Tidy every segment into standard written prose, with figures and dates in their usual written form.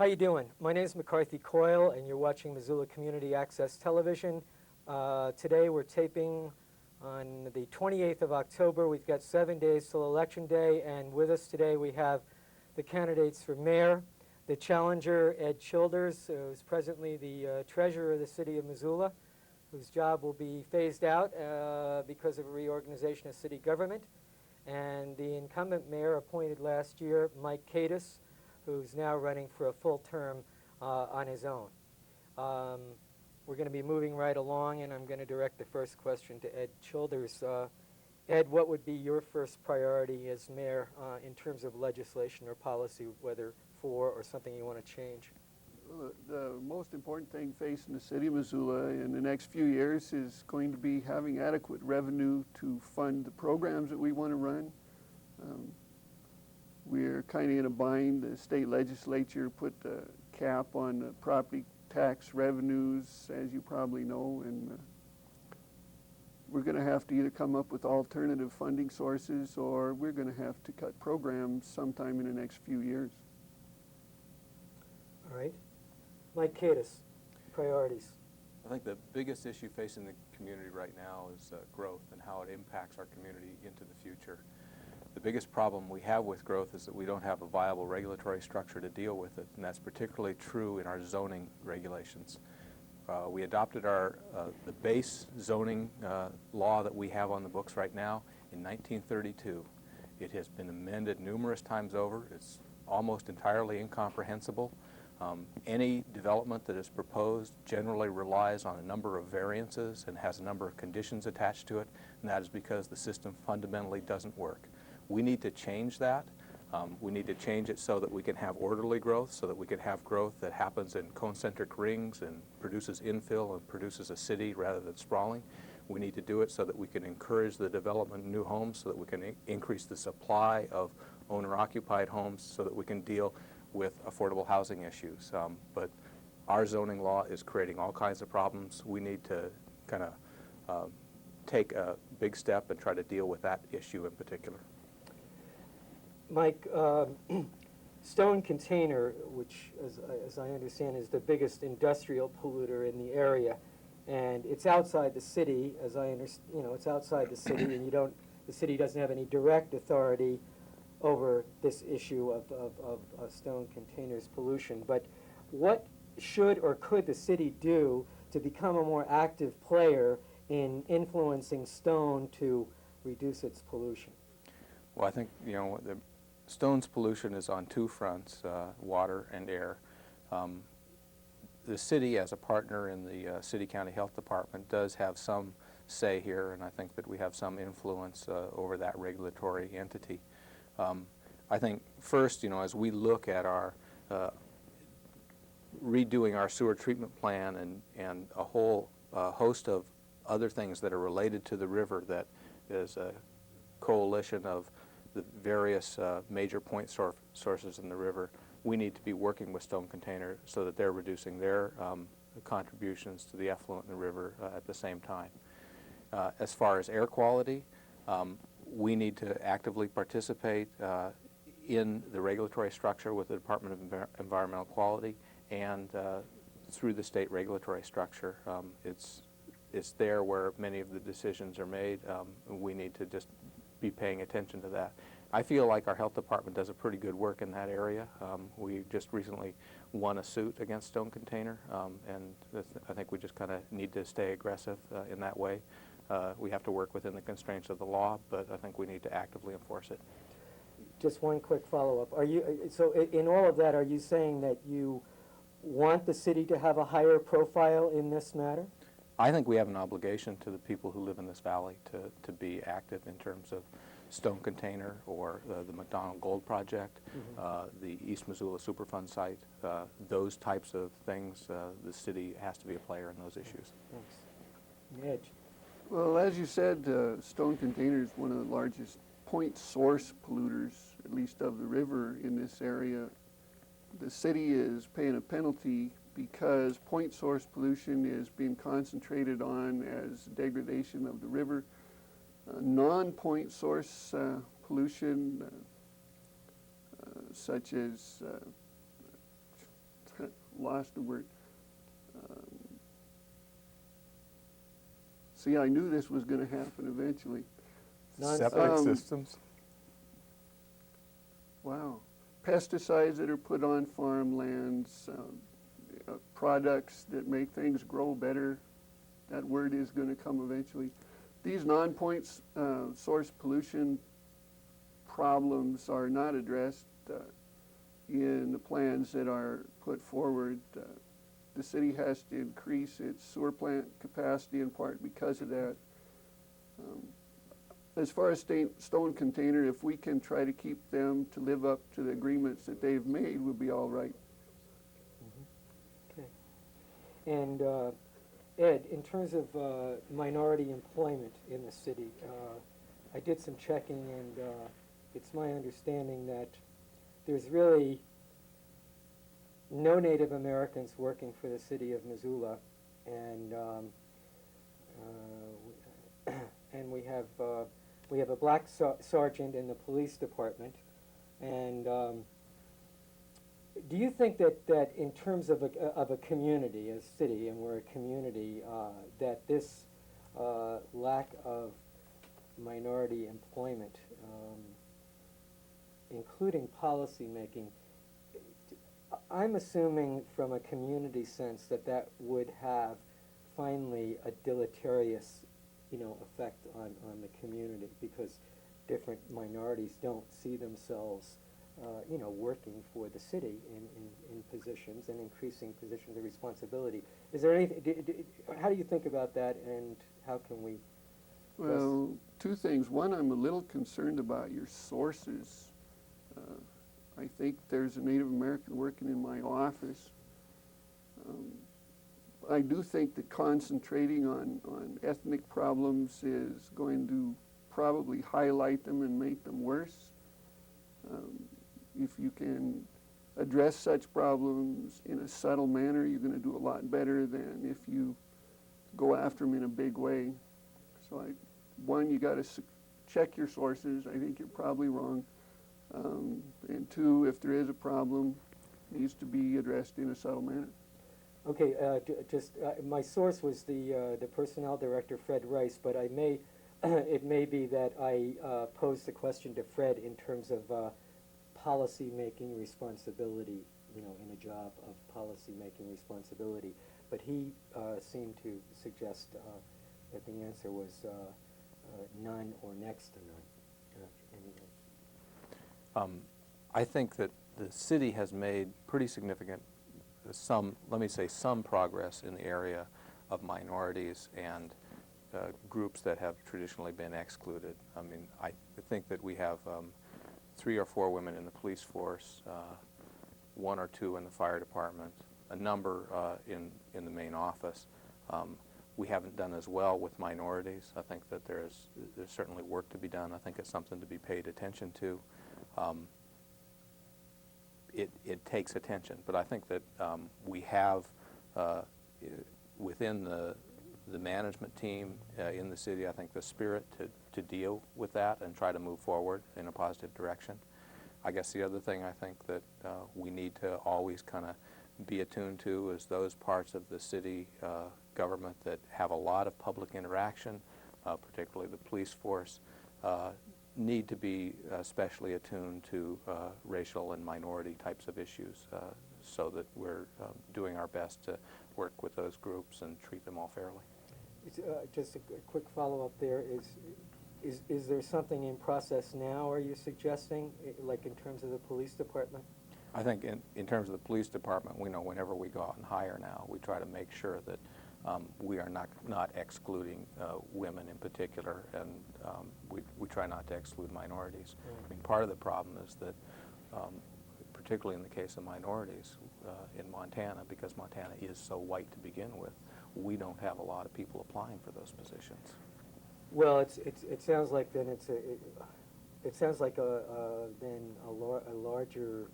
How you doing? My name is McCarthy Coyle, and you're watching Missoula Community Access Television. Today we're taping on the 28th of October. We've got 7 days till Election Day, and with us today we have the candidates for mayor, the challenger, Ed Childers, who's presently the treasurer of the city of Missoula, whose job will be phased out because of a reorganization of city government, and the incumbent mayor appointed last year, Mike Kadas, who's now running for a full term on his own. We're going to be moving right along, and I'm going to direct the first question to Ed Childers. Ed, what would be your first priority as mayor in terms of legislation or policy, whether for or something you want to change? Well, the most important thing facing the city of Missoula in the next few years is going to be having adequate revenue to fund the programs that we want to run. We're kind of in a bind. The state legislature put the cap on the property tax revenues, as you probably know, and we're going to have to either come up with alternative funding sources or we're going to have to cut programs sometime in the next few years. All right. Mike Kadas, priorities. I think the biggest issue facing the community right now is growth and how it impacts our community into the future. The biggest problem we have with growth is that we don't have a viable regulatory structure to deal with it, and that's particularly true in our zoning regulations. We adopted the base zoning law that we have on the books right now in 1932. It has been amended numerous times over. It's almost entirely incomprehensible. Any development that is proposed generally relies on a number of variances and has a number of conditions attached to it, and that is because the system fundamentally doesn't work. We need to change that. We need to change it so that we can have orderly growth, so that we can have growth that happens in concentric rings and produces infill and produces a city rather than sprawling. We need to do it so that we can encourage the development of new homes, so that we can increase the supply of owner-occupied homes, so that we can deal with affordable housing issues. But our zoning law is creating all kinds of problems. We need to kind of take a big step and try to deal with that issue in particular. Mike, Stone Container, which, as I understand, is the biggest industrial polluter in the area, and it's outside the city, as I understand. It's outside the city, and the city doesn't have any direct authority over this issue of Stone Container's pollution. But what should or could the city do to become a more active player in influencing Stone to reduce its pollution? Well, I think Stone's pollution is on two fronts, water and air. The city, as a partner in the city-county health department, does have some say here, and I think that we have some influence over that regulatory entity. I think first, as we look at our redoing our sewer treatment plan and a whole host of other things that are related to the river, that is a coalition of the various major point sources in the river, we need to be working with Stone Container so that they're reducing their contributions to the effluent in the river at the same time. As far as air quality, we need to actively participate in the regulatory structure with the Department of Environmental Quality and through the state regulatory structure. It's there where many of the decisions are made. We need to just be paying attention to that. I feel like our health department does a pretty good work in that area. We just recently won a suit against Stone Container, and I think we just kind of need to stay aggressive in that way. We have to work within the constraints of the law, but I think we need to actively enforce it. Just one quick follow-up. So in all of that, are you saying that you want the city to have a higher profile in this matter? I think we have an obligation to the people who live in this valley to be active in terms of Stone Container or the McDonald Gold Project, the East Missoula Superfund site, those types of things. The city has to be a player in those issues. Thanks. Edge. Well, as you said, Stone Container is one of the largest point source polluters, at least of the river in this area. The city is paying a penalty because point source pollution is being concentrated on as degradation of the river. Non-point source pollution, such as lost the word. See, I knew this was going to happen eventually. Septic systems. Wow. Pesticides that are put on farmlands, products that make things grow better. That word is going to come eventually. These non-point source pollution problems are not addressed in the plans that are put forward. The city has to increase its sewer plant capacity in part because of that. As far as Stone Container, if we can try to keep them to live up to the agreements that they've made, we'll be all right. Okay. And Ed, in terms of minority employment in the city, I did some checking, and it's my understanding that there's really no Native Americans working for the city of Missoula, and and we have a black sergeant in the police department. And do you think that in terms of a community, a city, and we're a community, that this lack of minority employment, including policy making, I'm assuming from a community sense that would have finally a deleterious, effect on the community, because different minorities don't see themselves, working for the city in positions and increasing positions of responsibility. Is there anything? How do you think about that, and how can we? Well, two things. One, I'm a little concerned about your sources. I think there's a Native American working in my office. I do think that concentrating on ethnic problems is going to probably highlight them and make them worse. If you can address such problems in a subtle manner, you're going to do a lot better than if you go after them in a big way. So one, you got to check your sources. I think you're probably wrong. And two, if there is a problem, it needs to be addressed in a subtle manner. Okay, my source was the personnel director, Fred Rice, but it may be that I posed the question to Fred in terms of policy-making responsibility, in a job of policy-making responsibility. But he seemed to suggest that the answer was none or next to none. I think that the city has made pretty significant, some progress in the area of minorities and groups that have traditionally been excluded. I mean, I think that we have 3 or 4 women in the police force, 1 or 2 in the fire department, a number in the main office. We haven't done as well with minorities. I think that there's certainly work to be done. I think it's something to be paid attention to. It takes attention, but I think that we have within the management team in the city, I think, the spirit to deal with that and try to move forward in a positive direction. I guess the other thing I think that we need to always kind of be attuned to is those parts of the city government that have a lot of public interaction, particularly the police force, need to be especially attuned to racial and minority types of issues so that we're doing our best to work with those groups and treat them all fairly. Just a quick follow-up there. Is there something in process now, are you suggesting, like in terms of the police department? I think in terms of the police department, we know whenever we go out and hire now, we try to make sure that we are not excluding women in particular, and we try not to exclude minorities. I mean, part of the problem is that, particularly in the case of minorities in Montana, because Montana is so white to begin with, we don't have a lot of people applying for those positions. Well, it sounds like then it sounds like then a larger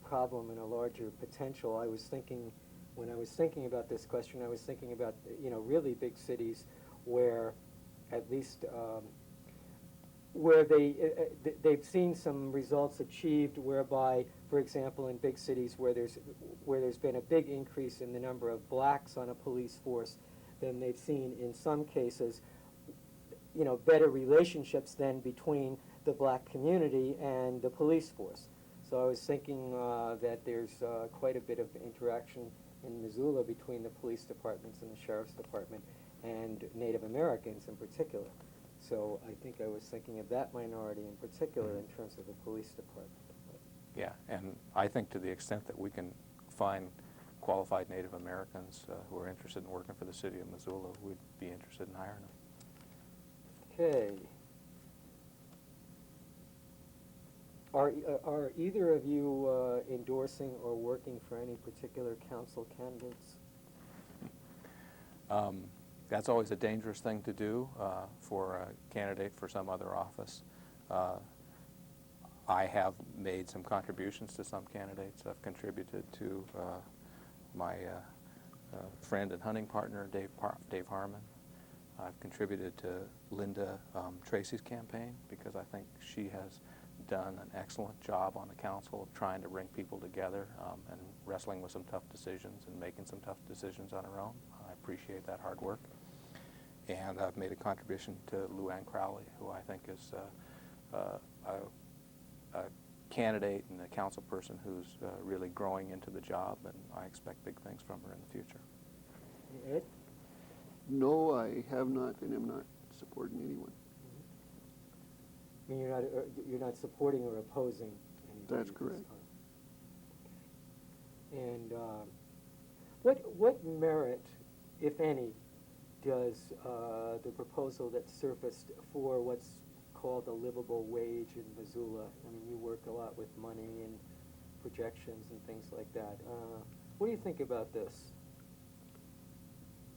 problem and a larger potential. I was thinking, when I was thinking about this question, I was thinking about really big cities where at least where they've seen some results achieved whereby, for example, in big cities where there's been a big increase in the number of blacks on a police force, then they've seen in some cases, you know, better relationships then between the black community and the police force. So I was thinking that there's quite a bit of interaction in Missoula between the police departments and the sheriff's department and Native Americans in particular. So I think I was thinking of that minority in particular in terms of the police department. Yeah, and I think to the extent that we can find qualified Native Americans who are interested in working for the city of Missoula, we'd be interested in hiring them. Okay. Are either of you endorsing or working for any particular council candidates? That's always a dangerous thing to do for a candidate for some other office. I have made some contributions to some candidates. I've contributed to my friend and hunting partner, Dave Harmon. I've contributed to Linda Tracy's campaign because I think she has done an excellent job on the council of trying to bring people together and wrestling with some tough decisions and making some tough decisions on her own. I appreciate that hard work. And I've made a contribution to Luann Crowley, who I think is a candidate and a council person who's really growing into the job, and I expect big things from her in the future. Ed? No, I have not and am not supporting anyone. I mean, you're not supporting or opposing anybody? That's correct. And what merit, if any, does the proposal that surfaced for what's called a livable wage in Missoula? I mean, you work a lot with money and projections and things like that. What do you think about this?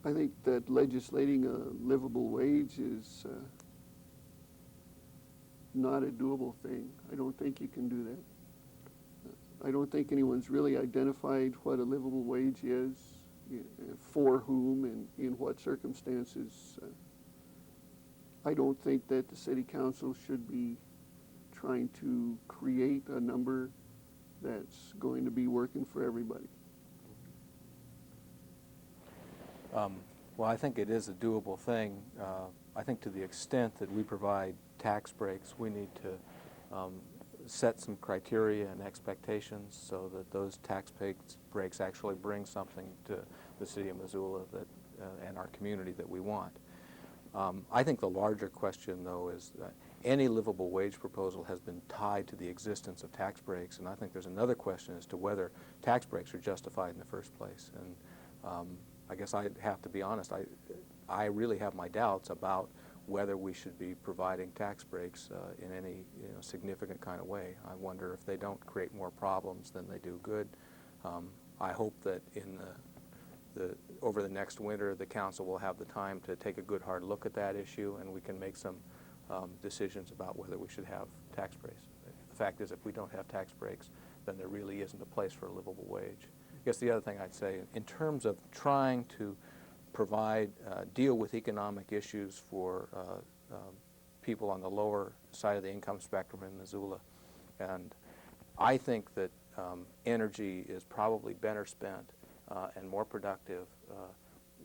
I think that legislating a livable wage is not a doable thing. I don't think you can do that. I don't think anyone's really identified what a livable wage is, for whom and in what circumstances. I don't think that the city council should be trying to create a number that's going to be working for everybody. Well, I think it is a doable thing. I think to the extent that we provide tax breaks, we need to set some criteria and expectations so that those tax breaks actually bring something to the city of Missoula that, and our community that we want. I think the larger question, though, is that any livable wage proposal has been tied to the existence of tax breaks, and I think there's another question as to whether tax breaks are justified in the first place. And I guess I'd have to be honest, I really have my doubts about whether we should be providing tax breaks in any significant kind of way. I wonder if they don't create more problems than they do good. I hope that in over the next winter, the council will have the time to take a good hard look at that issue, and we can make some decisions about whether we should have tax breaks. The fact is, if we don't have tax breaks, then there really isn't a place for a livable wage. I guess the other thing I'd say, in terms of trying to provide, deal with economic issues for people on the lower side of the income spectrum in Missoula, and I think that energy is probably better spent and more productive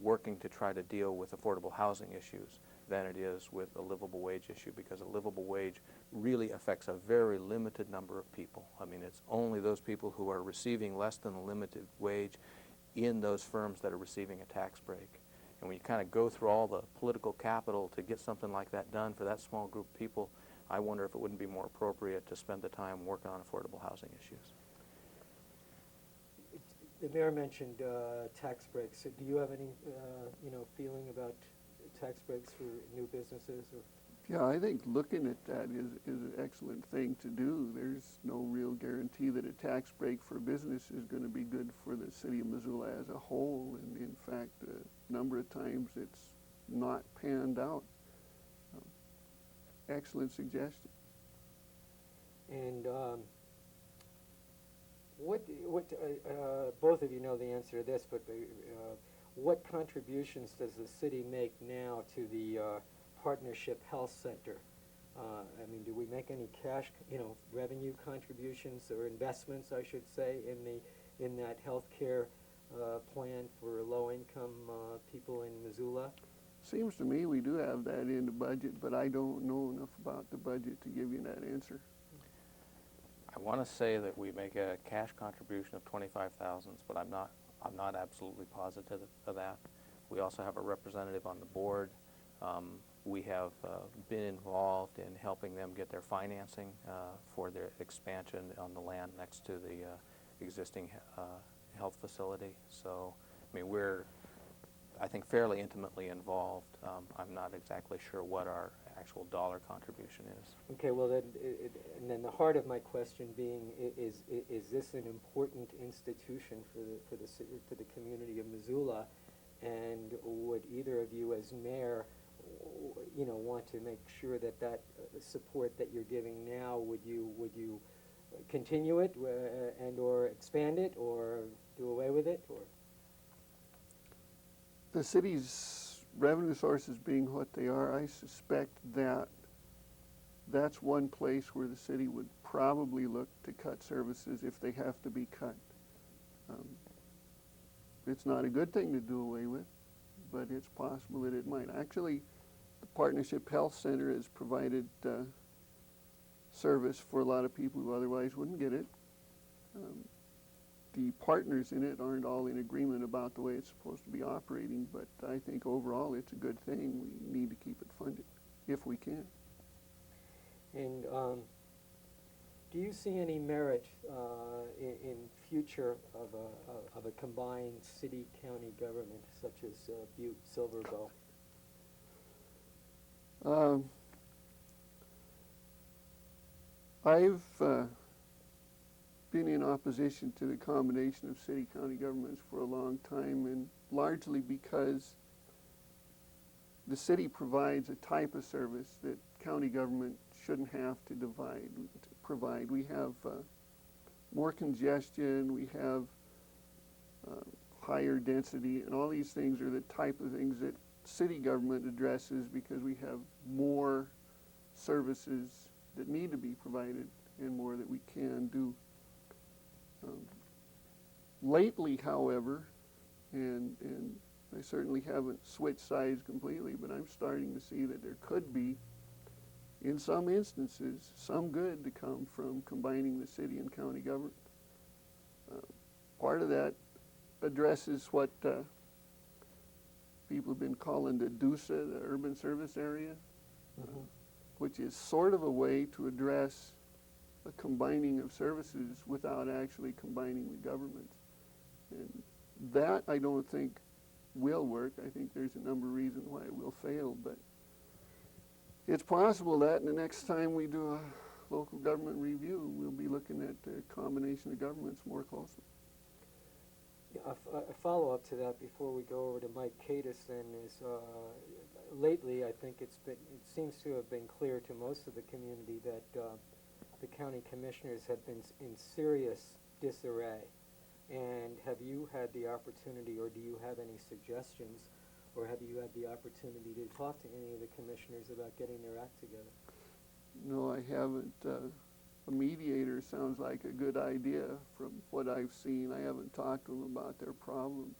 working to try to deal with affordable housing issues than it is with a livable wage issue, because a livable wage really affects a very limited number of people. I mean, it's only those people who are receiving less than a limited wage in those firms that are receiving a tax break. And when you kind of go through all the political capital to get something like that done for that small group of people, I wonder if it wouldn't be more appropriate to spend the time working on affordable housing issues. The mayor mentioned tax breaks. Do you have any, feeling about tax breaks for new businesses? Or? Yeah, I think looking at that is an excellent thing to do. There's no real guarantee that a tax break for business is going to be good for the city of Missoula as a whole, and in fact, a number of times it's not panned out. Excellent suggestion. And both of you know the answer to this, but what contributions does the city make now to the Partnership Health Center I mean, do we make any cash, revenue contributions or investments, I should say, in that healthcare plan for low-income people in Missoula? Seems to me we do have that in the budget, but I don't know enough about the budget to give you that answer. I want to say that we make a cash contribution of 25,000, but I'm not absolutely positive of that. We also have a representative on the board. We have been involved in helping them get their financing for their expansion on the land next to the existing health facility. So, I mean, we're, I think, fairly intimately involved. I'm not exactly sure what our actual dollar contribution is. Okay, well then, and then the heart of my question being, is this an important institution for the community of Missoula, and would either of you as mayor, want to make sure that support that you're giving now, would you continue it and or expand it or do away with it, or? The city's revenue sources being what they are, I suspect that that's one place where the city would probably look to cut services if they have to be cut. It's not a good thing to do away with, but it's possible that it might. Actually, the Partnership Health Center has provided service for a lot of people who otherwise wouldn't get it. The partners in it aren't all in agreement about the way it's supposed to be operating, but I think overall it's a good thing. We need to keep it funded if we can. And do you see any merit in future of a combined city-county government such as Butte, Silver Bow? I've been in opposition to the combination of city-county governments for a long time, and largely because the city provides a type of service that county government shouldn't have to provide. We have more congestion, we have higher density, and all these things are the type of things that city government addresses because we have more services that need to be provided and more that we can do. Lately, however, and I certainly haven't switched sides completely, but I'm starting to see that there could be, in some instances, some good to come from combining the city and county government. Part of that addresses what people have been calling the DUSA, the Urban Service Area, which is sort of a way to address a combining of services without actually combining the governments. And that I don't think will work. I think there's a number of reasons why it will fail, but it's possible that in the next time we do a local government review, we'll be looking at the combination of governments more closely. A follow-up to that before we go over to Mike Kadas then is, lately I think it seems to have been clear to most of the community that the county commissioners have been in serious disarray. And have you had the opportunity, or do you have any suggestions, or have you had the opportunity to talk to any of the commissioners about getting their act together? No, I haven't. A mediator sounds like a good idea from what I've seen. I haven't talked to them about their problems.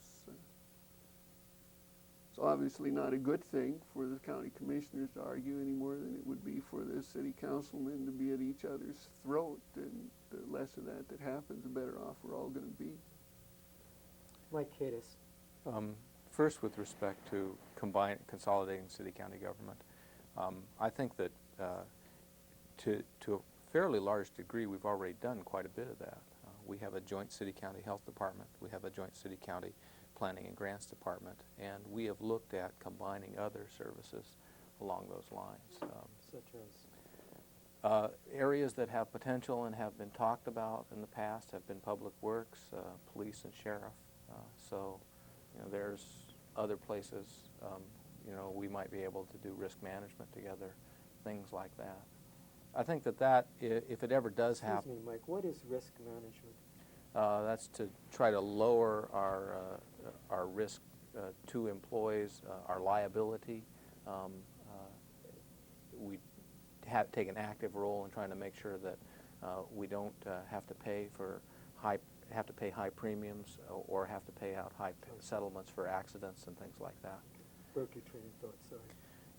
It's obviously not a good thing for the county commissioners to argue any more than it would be for the city councilmen to be at each other's throat, and the less of that happens, the better off we're all going to be. Mike Kadas. First, with respect to consolidating city-county government, I think that to a fairly large degree, we've already done quite a bit of that. We have a joint city-county health department. We have a joint city-county planning and grants department, and we have looked at combining other services along those lines. Such as? Areas that have potential and have been talked about in the past have been public works, police and sheriff. So, there's other places, we might be able to do risk management together, things like that. I think that if it ever does happen... Excuse me, Mike, what is risk management? That's to try to lower our risk to employees, our liability. We take an active role in trying to make sure that we don't have to pay high premiums or have to pay out high settlements for accidents and things like that. Broke your train of thought, sorry.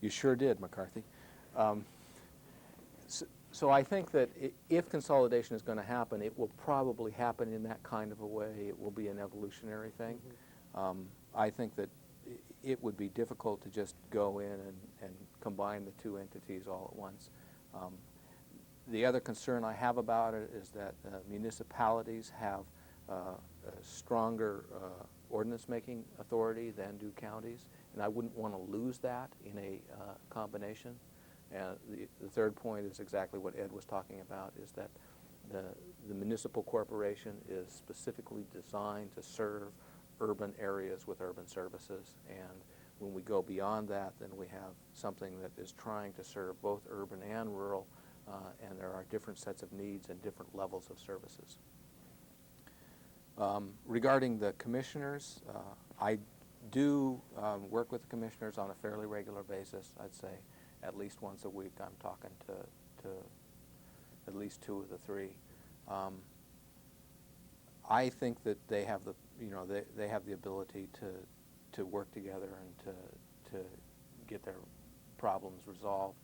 You sure did, McCarthy. So I think that if consolidation is going to happen, it will probably happen in that kind of a way. It will be an evolutionary thing. I think that it would be difficult to just go in and combine the two entities all at once. The other concern I have about it is that municipalities have a stronger ordinance-making authority than do counties, and I wouldn't want to lose that in a combination. And the third point is exactly what Ed was talking about, is that the municipal corporation is specifically designed to serve urban areas with urban services, and when we go beyond that, then we have something that is trying to serve both urban and rural, and there are different sets of needs and different levels of services. Regarding the commissioners, I do work with the commissioners on a fairly regular basis. I'd say at least once a week I'm talking to at least two of the three. I think that they have the they have the ability to work together and to get their problems resolved.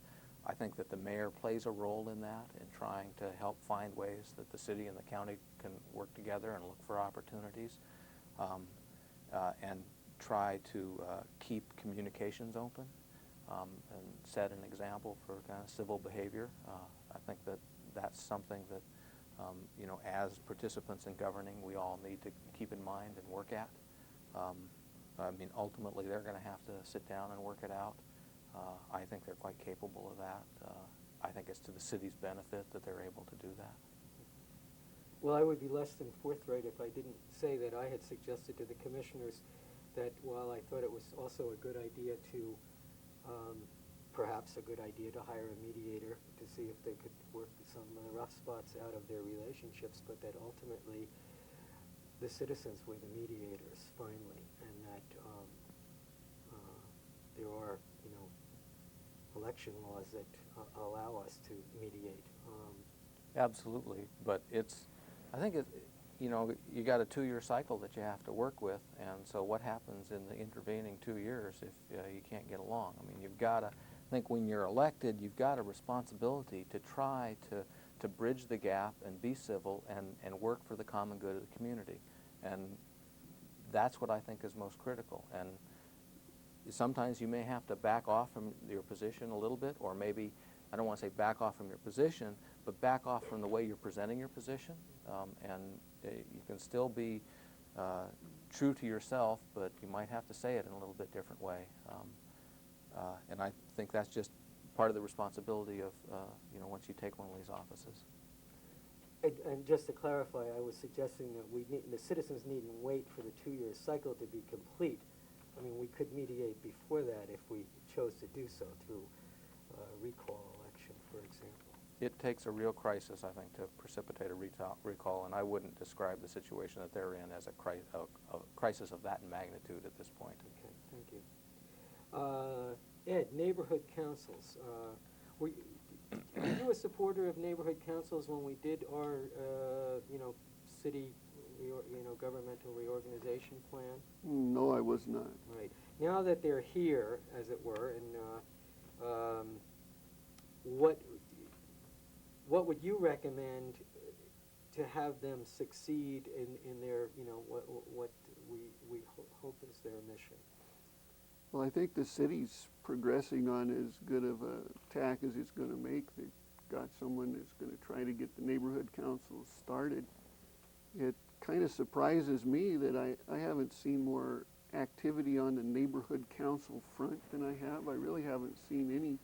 I think that the mayor plays a role in that, in trying to help find ways that the city and the county can work together and look for opportunities, and try to keep communications open, and set an example for kind of civil behavior. I think that that's something that as participants in governing, we all need to keep in mind and work at. I mean, ultimately, they're going to have to sit down and work it out. I think they're quite capable of that. I think it's to the city's benefit that they're able to do that. Well, I would be less than forthright if I didn't say that I had suggested to the commissioners that while I thought it was also a good idea to, perhaps a good idea to hire a mediator to see if they could work some of the rough spots out of their relationships, but that ultimately the citizens were the mediators finally, and that there are, election laws that allow us to mediate. Absolutely, but I think you got a 2-year cycle that you have to work with, and so what happens in the intervening 2 years if you can't get along? I mean, you've got to, I think when you're elected, you've got a responsibility to try to bridge the gap and be civil and work for the common good of the community, and that's what I think is most critical. And sometimes you may have to back off from your position a little bit, or maybe, I don't want to say back off from your position, but back off from the way you're presenting your position, and you can still be true to yourself, but you might have to say it in a little bit different way. And I think that's just part of the responsibility of, once you take one of these offices. And just to clarify, I was suggesting that the citizens needn't wait for the 2-year cycle to be complete. I mean, we could mediate before that if we chose to do so through a recall election, for example. It takes a real crisis, I think, to precipitate a recall, and I wouldn't describe the situation that they're in as a crisis of that magnitude at this point. Okay, thank you. Ed, neighborhood councils. Were you a supporter of neighborhood councils when we did our, city, governmental reorganization plan? No, I was not. Right. Now that they're here, as it were, and what would you recommend to have them succeed in their, what we hope is their mission? Well, I think the city's progressing on as good of a tack as it's going to make. They've got someone that's going to try to get the neighborhood councils started. It kind of surprises me that I haven't seen more activity on the neighborhood council front than I have. I really haven't seen any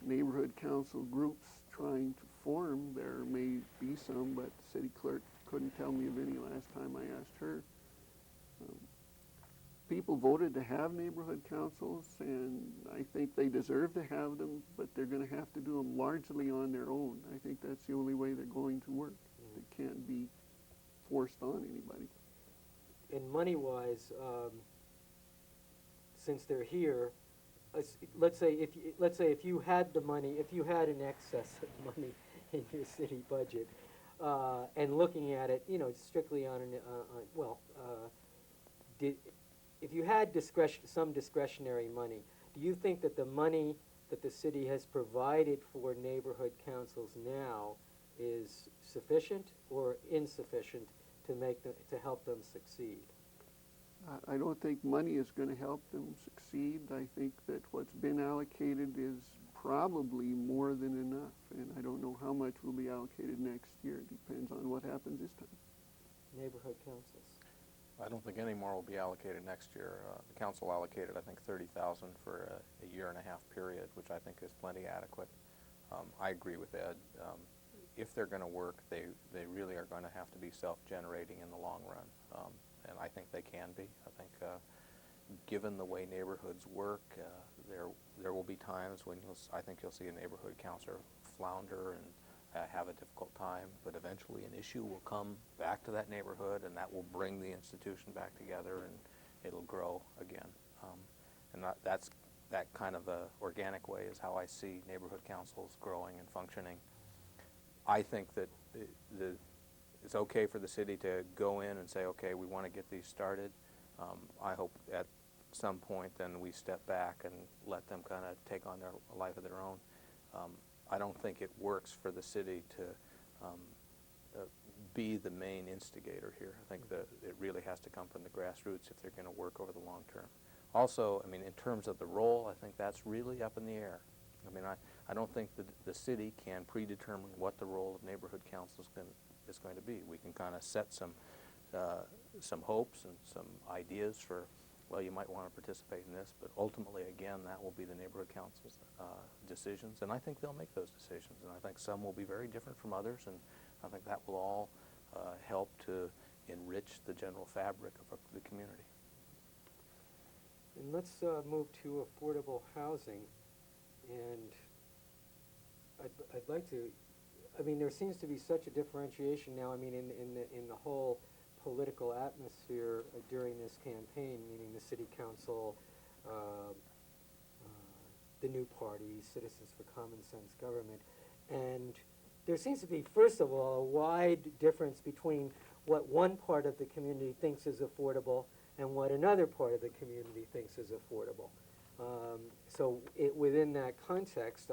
neighborhood council groups trying to form. There may be some, but the city clerk couldn't tell me of any last time I asked her. People voted to have neighborhood councils, and I think they deserve to have them, but they're going to have to do them largely on their own. I think that's the only way they're going to work. They can't be forced on anybody. And money-wise, since they're here, let's say if you had the money, if you had an excess of money in your city budget, and looking at it, strictly on did, if you had some discretionary money, do you think that the money that the city has provided for neighborhood councils now is sufficient or insufficient to help them succeed? I don't think money is going to help them succeed. I think that what's been allocated is probably more than enough, and I don't know how much will be allocated next year. It depends on what happens this time. Neighborhood councils. I don't think any more will be allocated next year. The council allocated, I think, $30,000 for a year and a half period, which I think is plenty adequate. I agree with Ed. If they're going to work, they really are going to have to be self-generating in the long run, and I think they can be. I think, given the way neighborhoods work, there will be times when I think you'll see a neighborhood councilor flounder and have a difficult time, but eventually an issue will come back to that neighborhood, and that will bring the institution back together, and it'll grow again. And that's that kind of a organic way is how I see neighborhood councils growing and functioning. I think that it's okay for the city to go in and say, okay, we want to get these started. I hope at some point then we step back and let them kind of take on their life of their own. I don't think it works for the city to be the main instigator here. I think that it really has to come from the grassroots if they're going to work over the long term. Also, I mean, in terms of the role, I think that's really up in the air. I mean, I don't think that the city can predetermine what the role of neighborhood council is going to be. We can kind of set some hopes and some ideas for, well, you might want to participate in this, but ultimately, again, that will be the neighborhood council's decisions, and I think they'll make those decisions, and I think some will be very different from others, and I think that will all help to enrich the general fabric of the community. And let's move to affordable housing, and I'd like to, I mean, there seems to be such a differentiation now, I mean, in the whole political atmosphere during this campaign, meaning the city council, the new party, Citizens for Common Sense Government, and there seems to be, first of all, a wide difference between what one part of the community thinks is affordable and what another part of the community thinks is affordable. So within that context,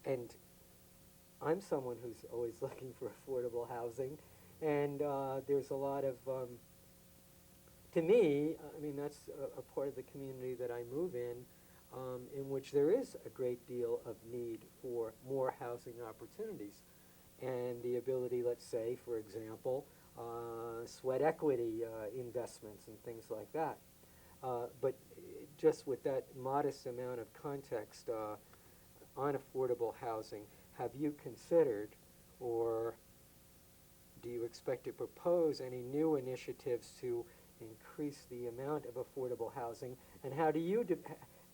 I'm someone who's always looking for affordable housing, and there's a lot of, to me, I mean, that's a part of the community that I move in which there is a great deal of need for more housing opportunities, and the ability, let's say, for example, sweat equity investments and things like that. But just with that modest amount of context on affordable housing, have you considered, or do you expect to propose any new initiatives to increase the amount of affordable housing? And how do you,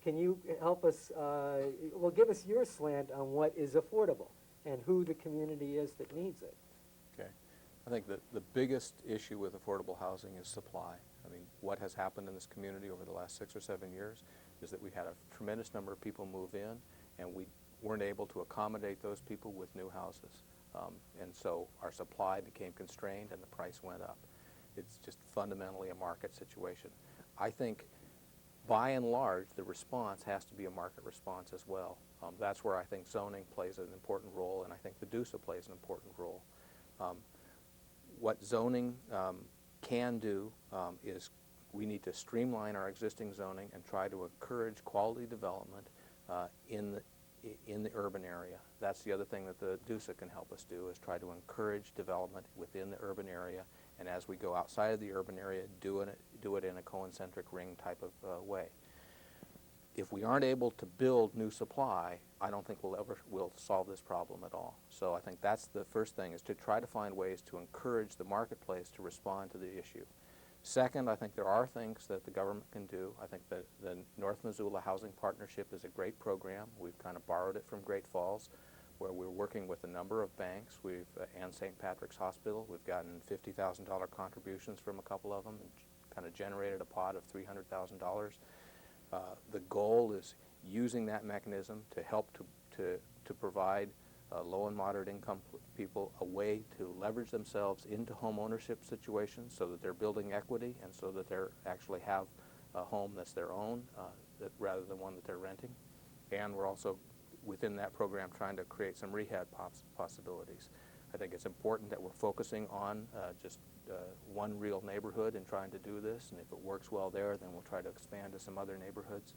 can you help us, well, give us your slant on what is affordable and who the community is that needs it? Okay. I think that the biggest issue with affordable housing is supply. I mean, what has happened in this community over the last 6 or 7 years is that we had a tremendous number of people move in, and we weren't able to accommodate those people with new houses. And so our supply became constrained and the price went up. It's just fundamentally a market situation. I think by and large the response has to be a market response as well. That's where I think zoning plays an important role, and I think the DUSA plays an important role. What zoning can do is we need to streamline our existing zoning and try to encourage quality development in the urban area. That's the other thing that the DUSA can help us do, is try to encourage development within the urban area, and as we go outside of the urban area, do it in a concentric ring type of way. If we aren't able to build new supply, I don't think we'll solve this problem at all. So I think that's the first thing, is to try to find ways to encourage the marketplace to respond to the issue. Second, I think there are things that the government can do. I think that the North Missoula Housing Partnership is a great program. We've kind of borrowed it from Great Falls, where we're working with a number of banks. And St. Patrick's Hospital. We've gotten $50,000 contributions from a couple of them and kind of generated a pot of $300,000. The goal is using that mechanism to help to provide low and moderate income people a way to leverage themselves into home ownership situations so that they're building equity and so that they actually have a home that's their own rather than one that they're renting. And we're also, within that program, trying to create some rehab possibilities. I think it's important that we're focusing on just one real neighborhood and trying to do this, and if it works well there, then we'll try to expand to some other neighborhoods.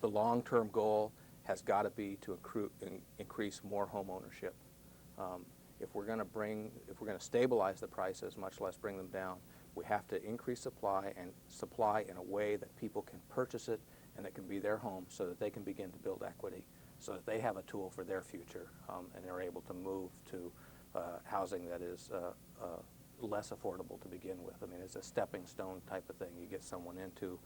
The long-term goal has got to be to increase more home ownership. If we're going to stabilize the prices, much less bring them down, we have to increase supply in a way that people can purchase it and it can be their home so that they can begin to build equity, so that they have a tool for their future and they're able to move to housing that is less affordable to begin with. I mean, it's a stepping stone type of thing. You get someone into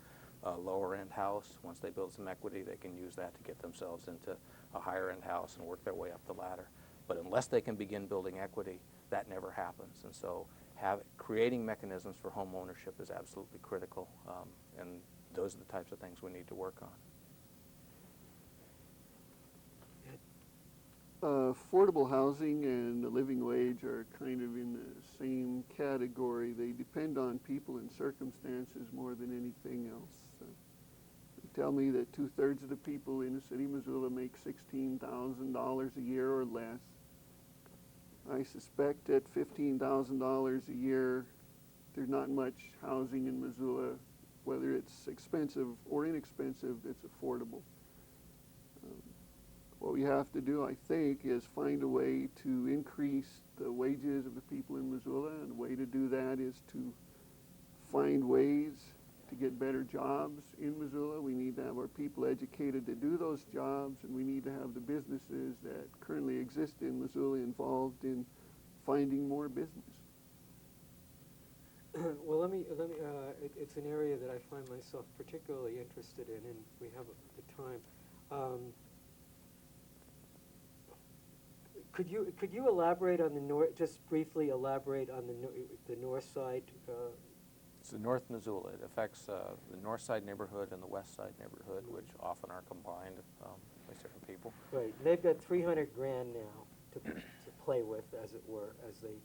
a lower end house. Once they build some equity, they can use that to get themselves into a higher end house and work their way up the ladder. But unless they can begin building equity, that never happens. And so creating mechanisms for home ownership is absolutely critical, and those are the types of things we need to work on. Affordable housing and the living wage are kind of in the same category. They depend on people and circumstances more than anything else. They tell me that 2/3 of the people in the city of Missoula make $16,000 a year or less. I suspect at $15,000 a year, there's not much housing in Missoula, whether it's expensive or inexpensive, that's affordable. What we have to do, I think, is find a way to increase the wages of the people in Missoula, and the way to do that is to find ways to get better jobs in Missoula. We need to have our people educated to do those jobs, and we need to have the businesses that currently exist in Missoula involved in finding more business. Well, it's an area that I find myself particularly interested in, and we have the time. Could you elaborate on the north? Just briefly elaborate on the north side. It's North Missoula. It affects the north side neighborhood and the west side neighborhood, which often are combined by certain people. Right. They've got $300,000 now to play with, as it were, as they.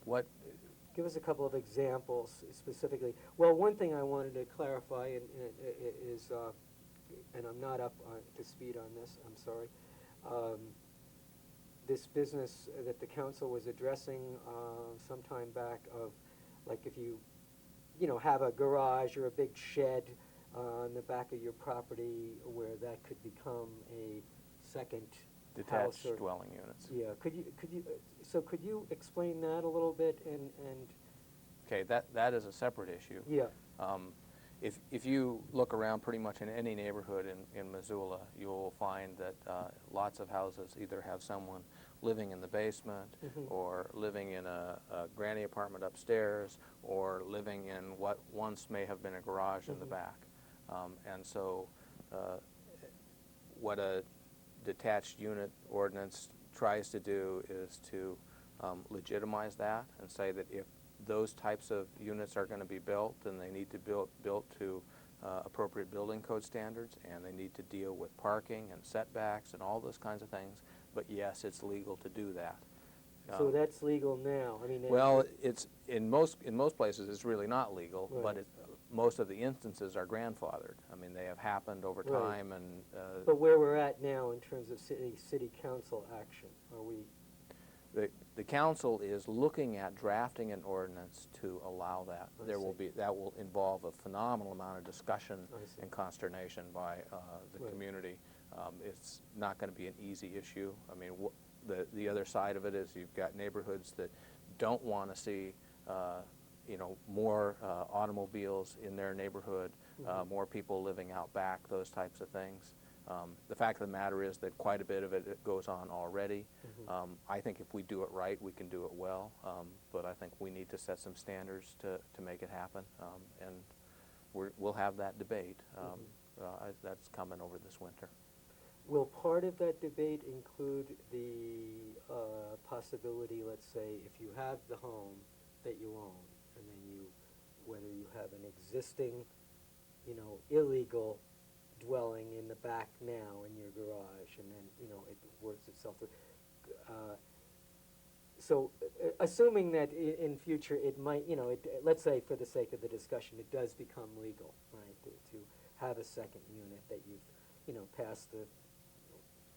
What? Give us a couple of examples specifically. Well, one thing I wanted to clarify is, and I'm not up to speed on this. I'm sorry. This business that the council was addressing some time back of, like, if you have a garage or a big shed on the back of your property where that could become a second Detached house dwelling units. Yeah. Could you explain that a little bit and Okay, that is a separate issue. Yeah. If you look around pretty much in any neighborhood in Missoula, you will find that lots of houses either have someone living in the basement or living in a granny apartment upstairs or living in what once may have been a garage in the back. And so what a detached unit ordinance tries to do is to legitimize that and say that if those types of units are going to be built, then they need to be built to appropriate building code standards, and they need to deal with parking and setbacks and all those kinds of things. But yes, it's legal to do that. So that's legal now. I mean, well, it's in most places it's really not legal, right. but most of the instances are grandfathered. I mean, they have happened over time, right. and. But where we're at now in terms of city council action, are we? The council is looking at drafting an ordinance to allow that. That will involve a phenomenal amount of discussion and consternation by the right. community. It's not going to be an easy issue. I mean, the other side of it is you've got neighborhoods that don't want to see more automobiles in their neighborhood, more people living out back, those types of things. The fact of the matter is that quite a bit of it goes on already. I think if we do it right, we can do it well, but I think we need to set some standards to make it happen, and we'll have that debate. That's coming over this winter. Will part of that debate include the possibility, let's say, if you have the home that you own, and then whether you have an existing, illegal dwelling in the back now in your garage, and then, it works itself through. So, assuming that in future it might, let's say for the sake of the discussion, it does become legal, right, to have a second unit that you've, passed the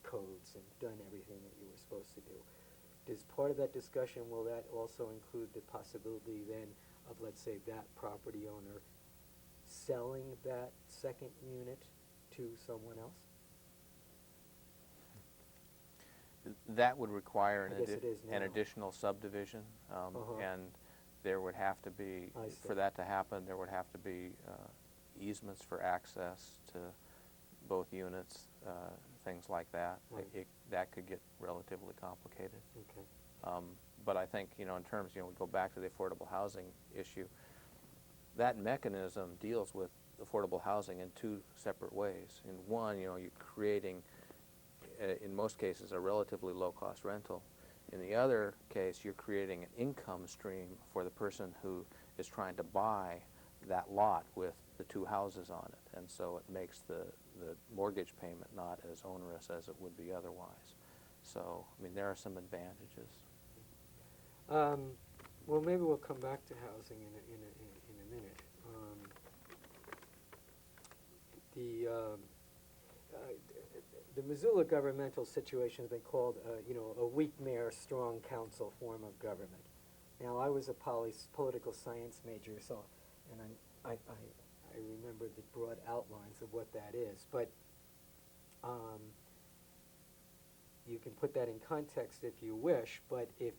codes and done everything that you were supposed to do. Does part of that discussion, will that also include the possibility then of, let's say, that property owner selling that second unit to someone else? That would require I guess it is an now. additional subdivision, and there would have to be, I see. for that to happen, there would have to be easements for access to both units, things like that. Right. That could get relatively complicated. Okay. But I think, in terms, we go back to the affordable housing issue, that mechanism deals with affordable housing in two separate ways. In one, you're creating, in most cases, a relatively low-cost rental. In the other case, you're creating an income stream for the person who is trying to buy that lot with the two houses on it. And so it makes the mortgage payment not as onerous as it would be otherwise. So, there are some advantages. Well, maybe we'll come back to housing in a minute. The Missoula governmental situation has been called, a weak mayor, strong council form of government. Now, I was a political science major, so, and I remember the broad outlines of what that is, but you can put that in context if you wish, but if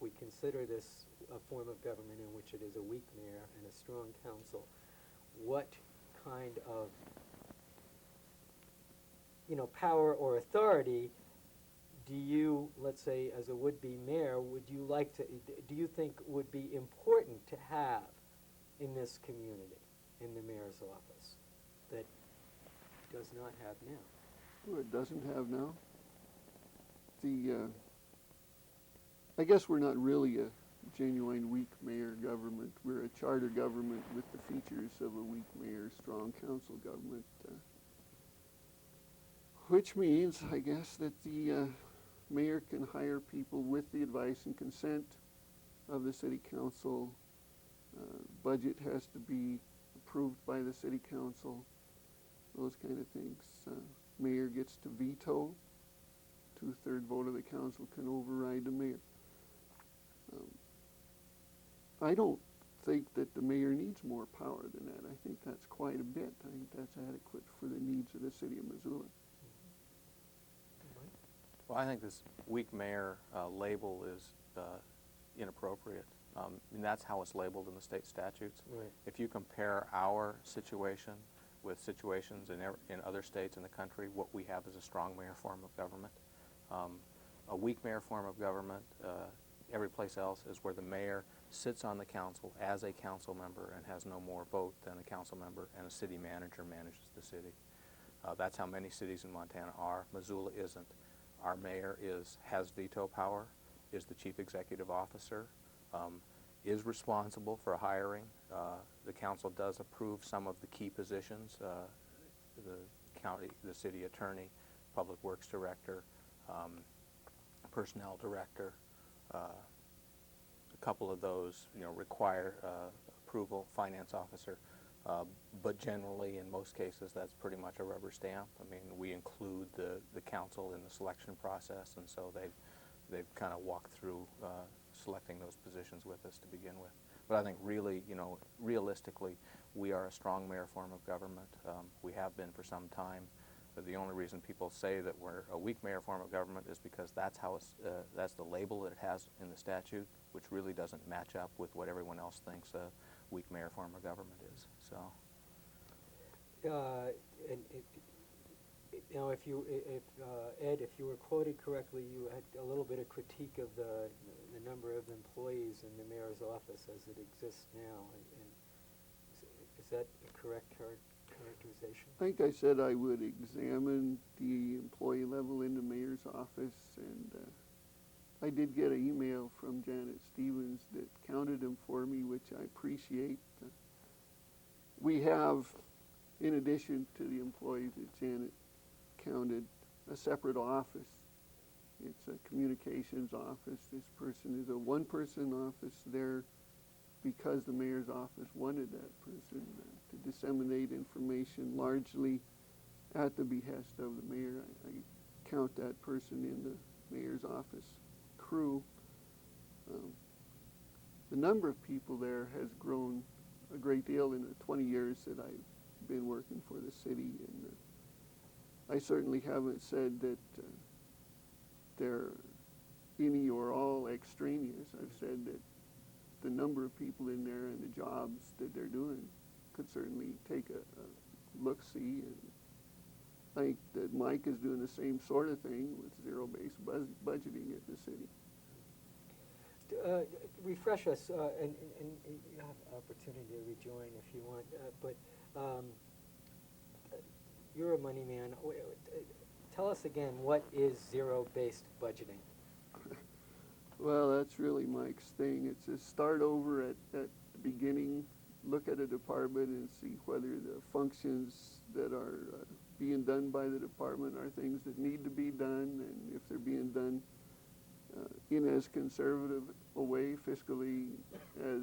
we consider this a form of government in which it is a weak mayor and a strong council, what kind of power or authority do you, let's say, as a would-be mayor, do you think would be important to have in this community, in the mayor's office, that does not have now? Or it doesn't have now. I guess we're not really a genuine weak mayor government. We're a charter government with the features of a weak mayor, strong council government, which means, I guess, that the mayor can hire people with the advice and consent of the city council. Budget has to be approved by the city council, those kind of things. Mayor gets to veto. 2/3 vote of the council can override the mayor. I don't think that the mayor needs more power than that. I think that's quite a bit. I think that's adequate for the needs of the city of Missoula. Well, I think this weak mayor label is inappropriate. And that's how it's labeled in the state statutes. Right. If you compare our situation with situations in other states in the country, what we have is a strong mayor form of government. A weak mayor form of government, every place else, is where the mayor sits on the council as a council member and has no more vote than a council member, and a city manager manages the city. That's how many cities in Montana are. Missoula isn't. Our mayor has veto power, is the chief executive officer, is responsible for hiring. The council does approve some of the key positions, the city attorney, public works director, personnel director. A couple of those, require approval, finance officer. But generally, in most cases, that's pretty much a rubber stamp. We include the council in the selection process, and so they've kind of walked through selecting those positions with us to begin with. But I think really, realistically, we are a strong mayor form of government. We have been for some time. But the only reason people say that we're a weak mayor form of government is because that's that's the label that it has in the statute, which really doesn't match up with what everyone else thinks a weak mayor form of government is. So, Ed, if you were quoted correctly, you had a little bit of critique of the number of employees in the mayor's office as it exists now. And is that a correct characterization? I think I said I would examine the employee level in the mayor's office and I did get an email from Janet Stevens that counted them for me, which I appreciate. We have, in addition to the employees that Janet counted, a separate office. It's a communications office. This person is a one-person office there because the mayor's office wanted that person to disseminate information largely at the behest of the mayor. I count that person in the mayor's office crew. The number of people there has grown a great deal in the 20 years that I've been working for the city, and I certainly haven't said that they're any or all extraneous. I've said that the number of people in there and the jobs that they're doing could certainly take a look-see, and I think that Mike is doing the same sort of thing with zero-based budgeting at the city. Refresh us, and you have opportunity to rejoin if you want, but you're a money man. Tell us again, what is zero-based budgeting? Well, that's really Mike's thing. It's a start over at the beginning, look at a department and see whether the functions that are being done by the department are things that need to be done, and if they're being done in as conservative a way fiscally as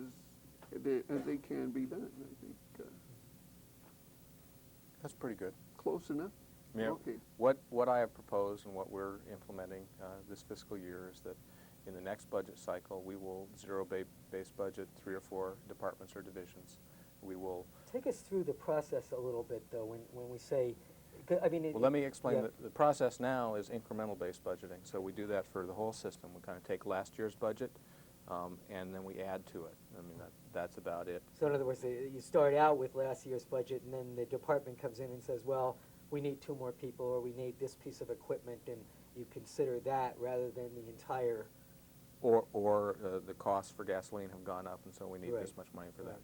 they can be done. I think That's pretty good. close enough. Yeah. Okay. What I have proposed and what we're implementing this fiscal year is that in the next budget cycle, we will zero-based budget 3 or 4 departments or divisions. We will. Take us through the process a little bit, though, when we say, I mean. Well, let me explain. Yeah. The process now is incremental-based budgeting. So we do that for the whole system. We kind of take last year's budget and then we add to it. I mean, that's about it. So in other words, you start out with last year's budget, and then the department comes in and says, well, we need 2 more people, or we need this piece of equipment, and you consider that rather than the entire. Or the costs for gasoline have gone up, and so we need Right. this much money for that.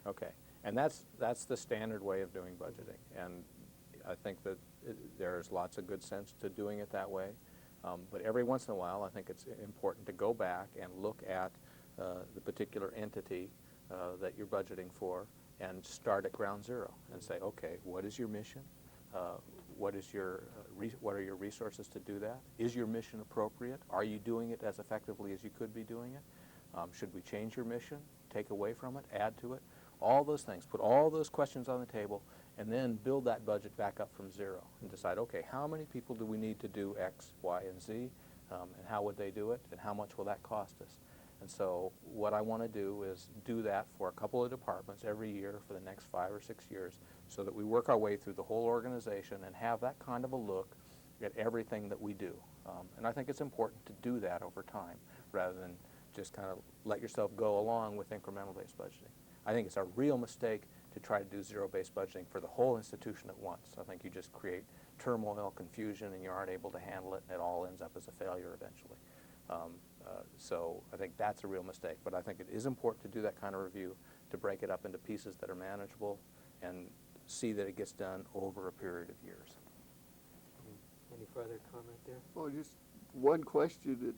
Right. Okay, and that's the standard way of doing budgeting, and I think that there's lots of good sense to doing it that way. But every once in a while, I think it's important to go back and look at the particular entity that you're budgeting for and start at ground zero and say, okay, what is your mission? What are your resources to do that? Is your mission appropriate? Are you doing it as effectively as you could be doing it? Should we change your mission, take away from it, add to it? All those things. Put all those questions on the table and then build that budget back up from zero and decide, okay, how many people do we need to do X, Y, and Z, and how would they do it, and how much will that cost us? And so what I want to do is do that for a couple of departments every year for the next 5 or 6 years so that we work our way through the whole organization and have that kind of a look at everything that we do. And I think it's important to do that over time rather than just kind of let yourself go along with incremental-based budgeting. I think it's a real mistake to try to do zero-based budgeting for the whole institution at once. I think you just create turmoil, confusion, and you aren't able to handle it, and it all ends up as a failure eventually. So I think that's a real mistake. But I think it is important to do that kind of review, to break it up into pieces that are manageable and see that it gets done over a period of years. Any further comment there? Well, just one question that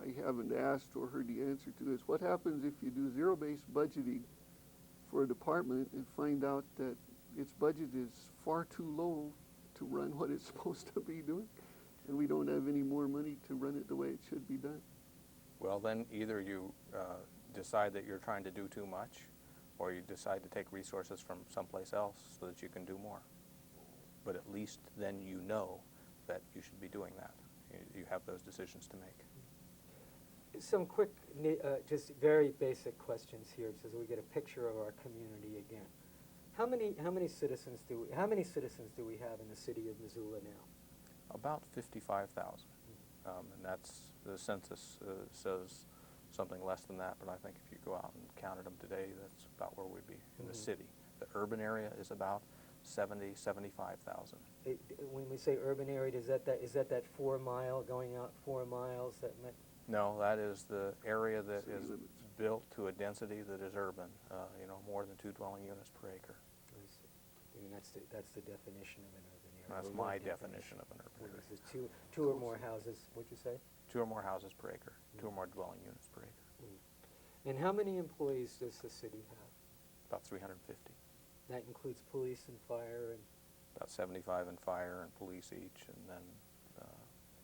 I haven't asked or heard the answer to is, what happens if you do zero-based budgeting for a department and find out that its budget is far too low to run what it's supposed to be doing, and we don't have any more money to run it the way it should be done? Well, then either you decide that you're trying to do too much, or you decide to take resources from someplace else so that you can do more. But at least then you know that you should be doing that. You have those decisions to make. Some quick, just very basic questions here, so that we get a picture of our community again. How many citizens do we have in the city of Missoula now? About 55,000, and that's the census says something less than that. But I think if you go out and counted them today, that's about where we'd be in the city. The urban area is about 75,000. When we say urban area, is that 4 mile going out 4 miles? No, that is the area that is built to a density that is urban, more than 2 dwelling units per acre. I mean, that's the definition of an urban That's or my one definition of an urban What area. is it, two or more houses, what'd you say? 2 or more houses per acre, 2 or more dwelling units per acre, And how many employees does the city have? about 350. That includes police and fire and, About 75 in fire and police each, and then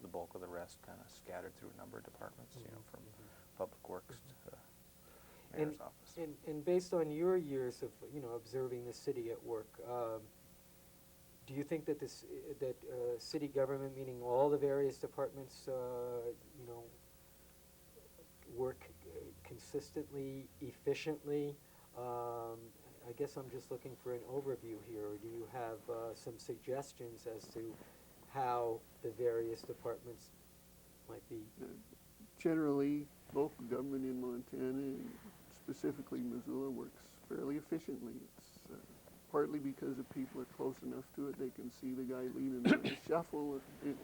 the bulk of the rest kind of scattered through a number of departments, you know, from Public Works to Mayor's office. and based on your years of, observing the city at work, do you think that city government, meaning all the various departments, work consistently, efficiently? I guess I'm just looking for an overview here. Or do you have some suggestions as to how the various departments might be? Generally, local government in Montana, and specifically Missoula, works fairly efficiently. It's partly because the people are close enough to it, they can see the guy leaning on the shuffle and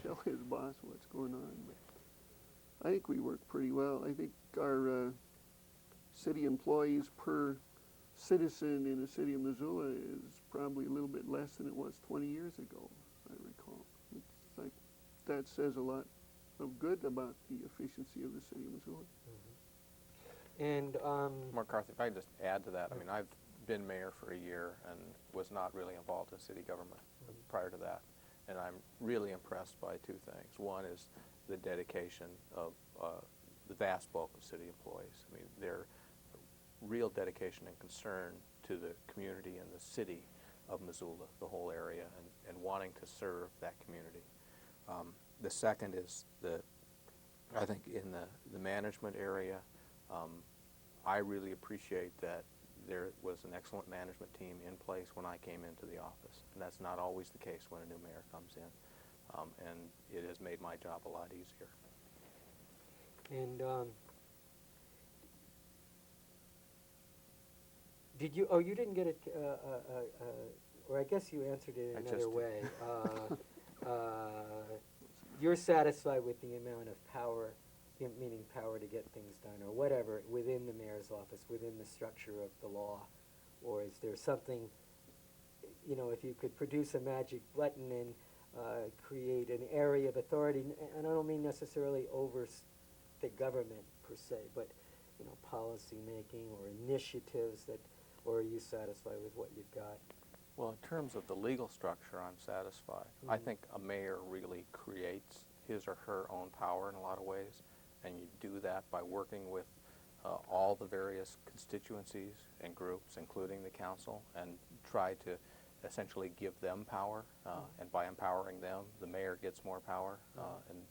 tell his boss what's going on. But I think we work pretty well. I think our city employees per citizen in the city of Missoula is probably a little bit less than it was 20 years ago, I recall. It's like, that says a lot of good about the efficiency of the city of Missoula. And McCarthy, if I can just add to that, I mean, I've been mayor for a year and was not really involved in city government prior to that. And I'm really impressed by 2 things. One is the dedication of the vast bulk of city employees. I mean, their real dedication and concern to the community and the city of Missoula, the whole area, and wanting to serve that community. The second is I think in the management area, I really appreciate that there was an excellent management team in place when I came into the office, and that's not always the case when a new mayor comes in, and it has made my job a lot easier. And did you? Oh, you didn't get it. Or I guess you answered it I in just another did. way. You're satisfied with the amount of power, meaning power to get things done, or whatever, within the mayor's office, within the structure of the law, or is there something? If you could produce a magic button and create an area of authority, and I don't mean necessarily over the government per se, but policy making or initiatives that, or are you satisfied with what you've got? Well, in terms of the legal structure, I'm satisfied. I think a mayor really creates his or her own power in a lot of ways, and you do that by working with all the various constituencies and groups, including the council, and try to essentially give them power, and by empowering them, the mayor gets more power and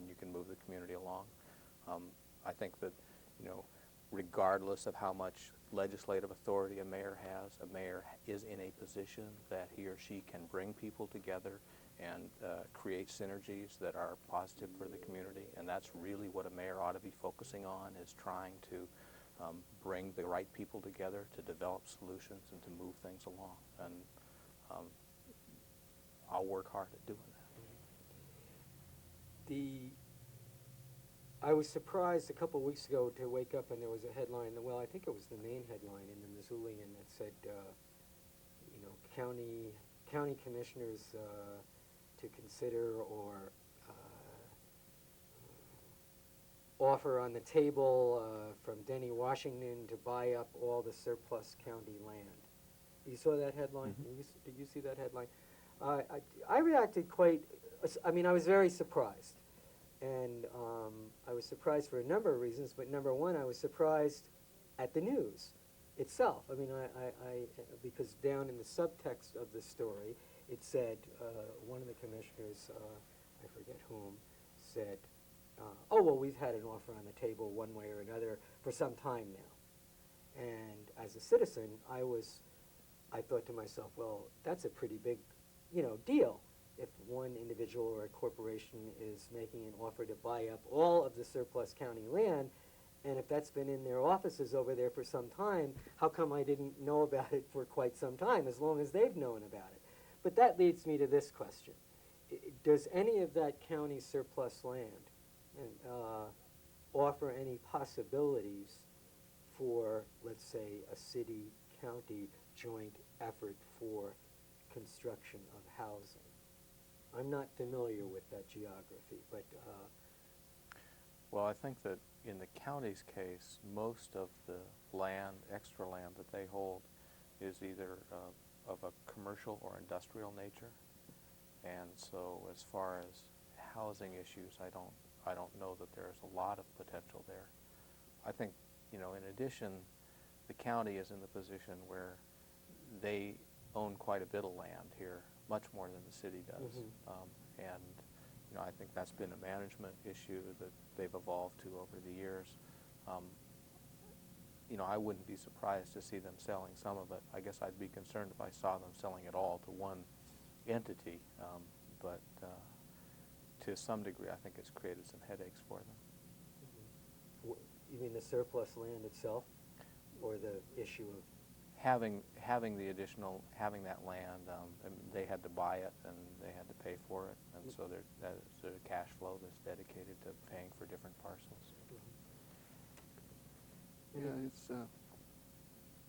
you can move the community along. I think that, regardless of how much legislative authority a mayor has, a mayor is in a position that he or she can bring people together and create synergies that are positive for the community, and that's really what a mayor ought to be focusing on, is trying to bring the right people together to develop solutions and to move things along. And I'll work hard at doing that. I was surprised a couple of weeks ago to wake up and there was a headline, well, I think it was the main headline in the Missoulian that said, county commissioners to consider or offer on the table from Denny, Washington to buy up all the surplus county land. You saw that headline? Did you see that headline? I reacted I was very surprised. And I was surprised for a number of reasons, but number one, I was surprised at the news itself. I mean, because down in the subtext of the story, it said, one of the commissioners, I forget whom, said, oh, well, we've had an offer on the table one way or another for some time now. And as a citizen, I thought to myself, well, that's a pretty big, deal. If one individual or a corporation is making an offer to buy up all of the surplus county land, and if that's been in their offices over there for some time, how come I didn't know about it for quite some time, as long as they've known about it? But that leads me to this question. Does any of that county surplus land offer any possibilities for, let's say, a city-county joint effort for construction of housing? I'm not familiar with that geography, but Well, I think that in the county's case, most of the land, extra land that they hold is either of a commercial or industrial nature. And so as far as housing issues, I don't know that there's a lot of potential there. I think, you know, in addition, the county is in the position where they own quite a bit of land here, much more than the city does. And you know, I think that's been a management issue that they've evolved to over the years. You know, I wouldn't be surprised to see them selling some of it. I guess I'd be concerned if I saw them selling it all to one entity, but to some degree, I think it's created some headaches for them. You mean the surplus land itself, or the issue of? Having that land, and they had to buy it and they had to pay for it, and so there's a cash flow that's dedicated to paying for different parcels. Yeah, it's,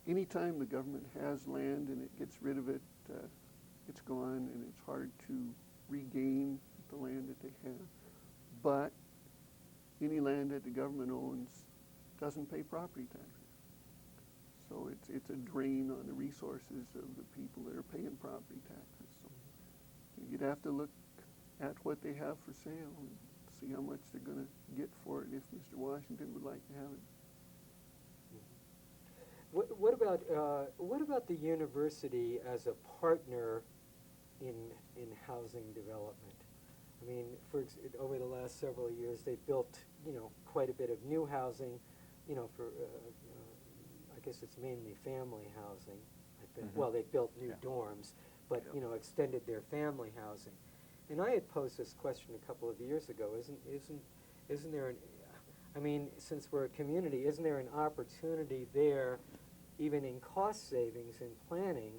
anytime the government has land and it gets rid of it, it's gone, and it's hard to regain the land that they have. But any land that the government owns doesn't pay property taxes. So it's a drain on the resources of the people that are paying property taxes. So you'd have to look at what they have for sale and see how much they're going to get for it if Mr. Washington would like to have it. What about the university as a partner in housing development? I mean, over the last several years, they've built, you know, quite a bit of new housing, you know, for I guess it's mainly family housing. I think. Well, they built new dorms, but you know, extended their family housing. And I had posed this question a couple of years ago. Isn't there an, I mean, since we're a community, isn't there an opportunity there, even in cost savings and planning,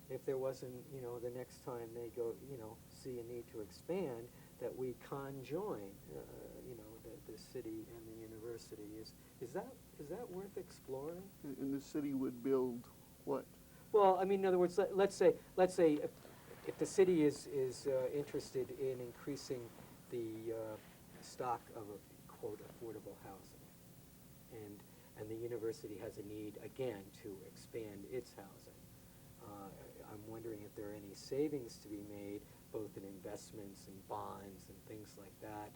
if there wasn't, you know, the next time they go, you know, see a need to expand, that we conjoin, you know, the city and the university? Is that worth exploring? And the city would build what? Well, I mean, in other words, let's say if the city is interested in increasing the stock of quote affordable housing, and the university has a need again to expand its housing. I'm wondering if there are any savings to be made, both in investments and bonds and things like that,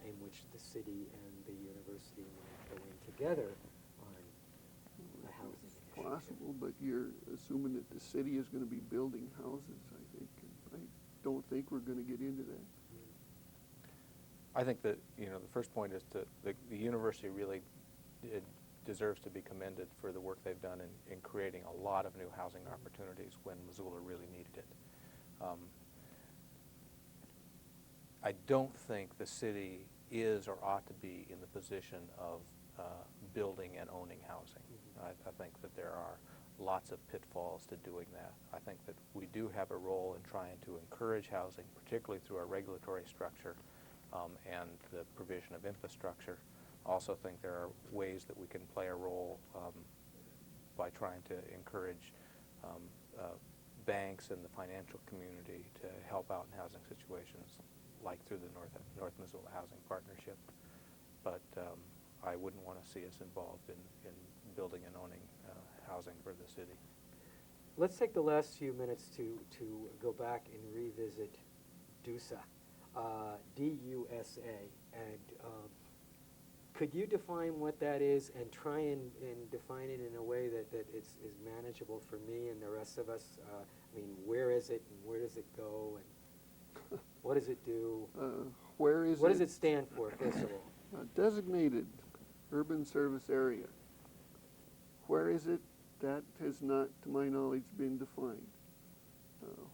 in which the city and the university might go in together on a housing It's initiative. possible, but you're assuming that the city is going to be building houses, I think. And I don't think we're going to get into that. I think that, you know, the first point is that the university really deserves to be commended for the work they've done in creating a lot of new housing opportunities when Missoula really needed it. I don't think the city is or ought to be in the position of building and owning housing. I think that there are lots of pitfalls to doing that. I think that we do have a role in trying to encourage housing, particularly through our regulatory structure and the provision of infrastructure. I also think there are ways that we can play a role by trying to encourage banks and the financial community to help out in housing situations, like through the North Missoula Housing Partnership. But I wouldn't want to see us involved in building and owning housing for the city. Let's take the last few minutes to go back and revisit DUSA, D-U-S-A, and could you define what that is and try and define it in a way that is manageable for me and the rest of us? I mean, where is it and where does it go and what does it do? Where is it? What does it stand for, first of all? Designated urban service area. Where is it? That has not, to my knowledge, been defined.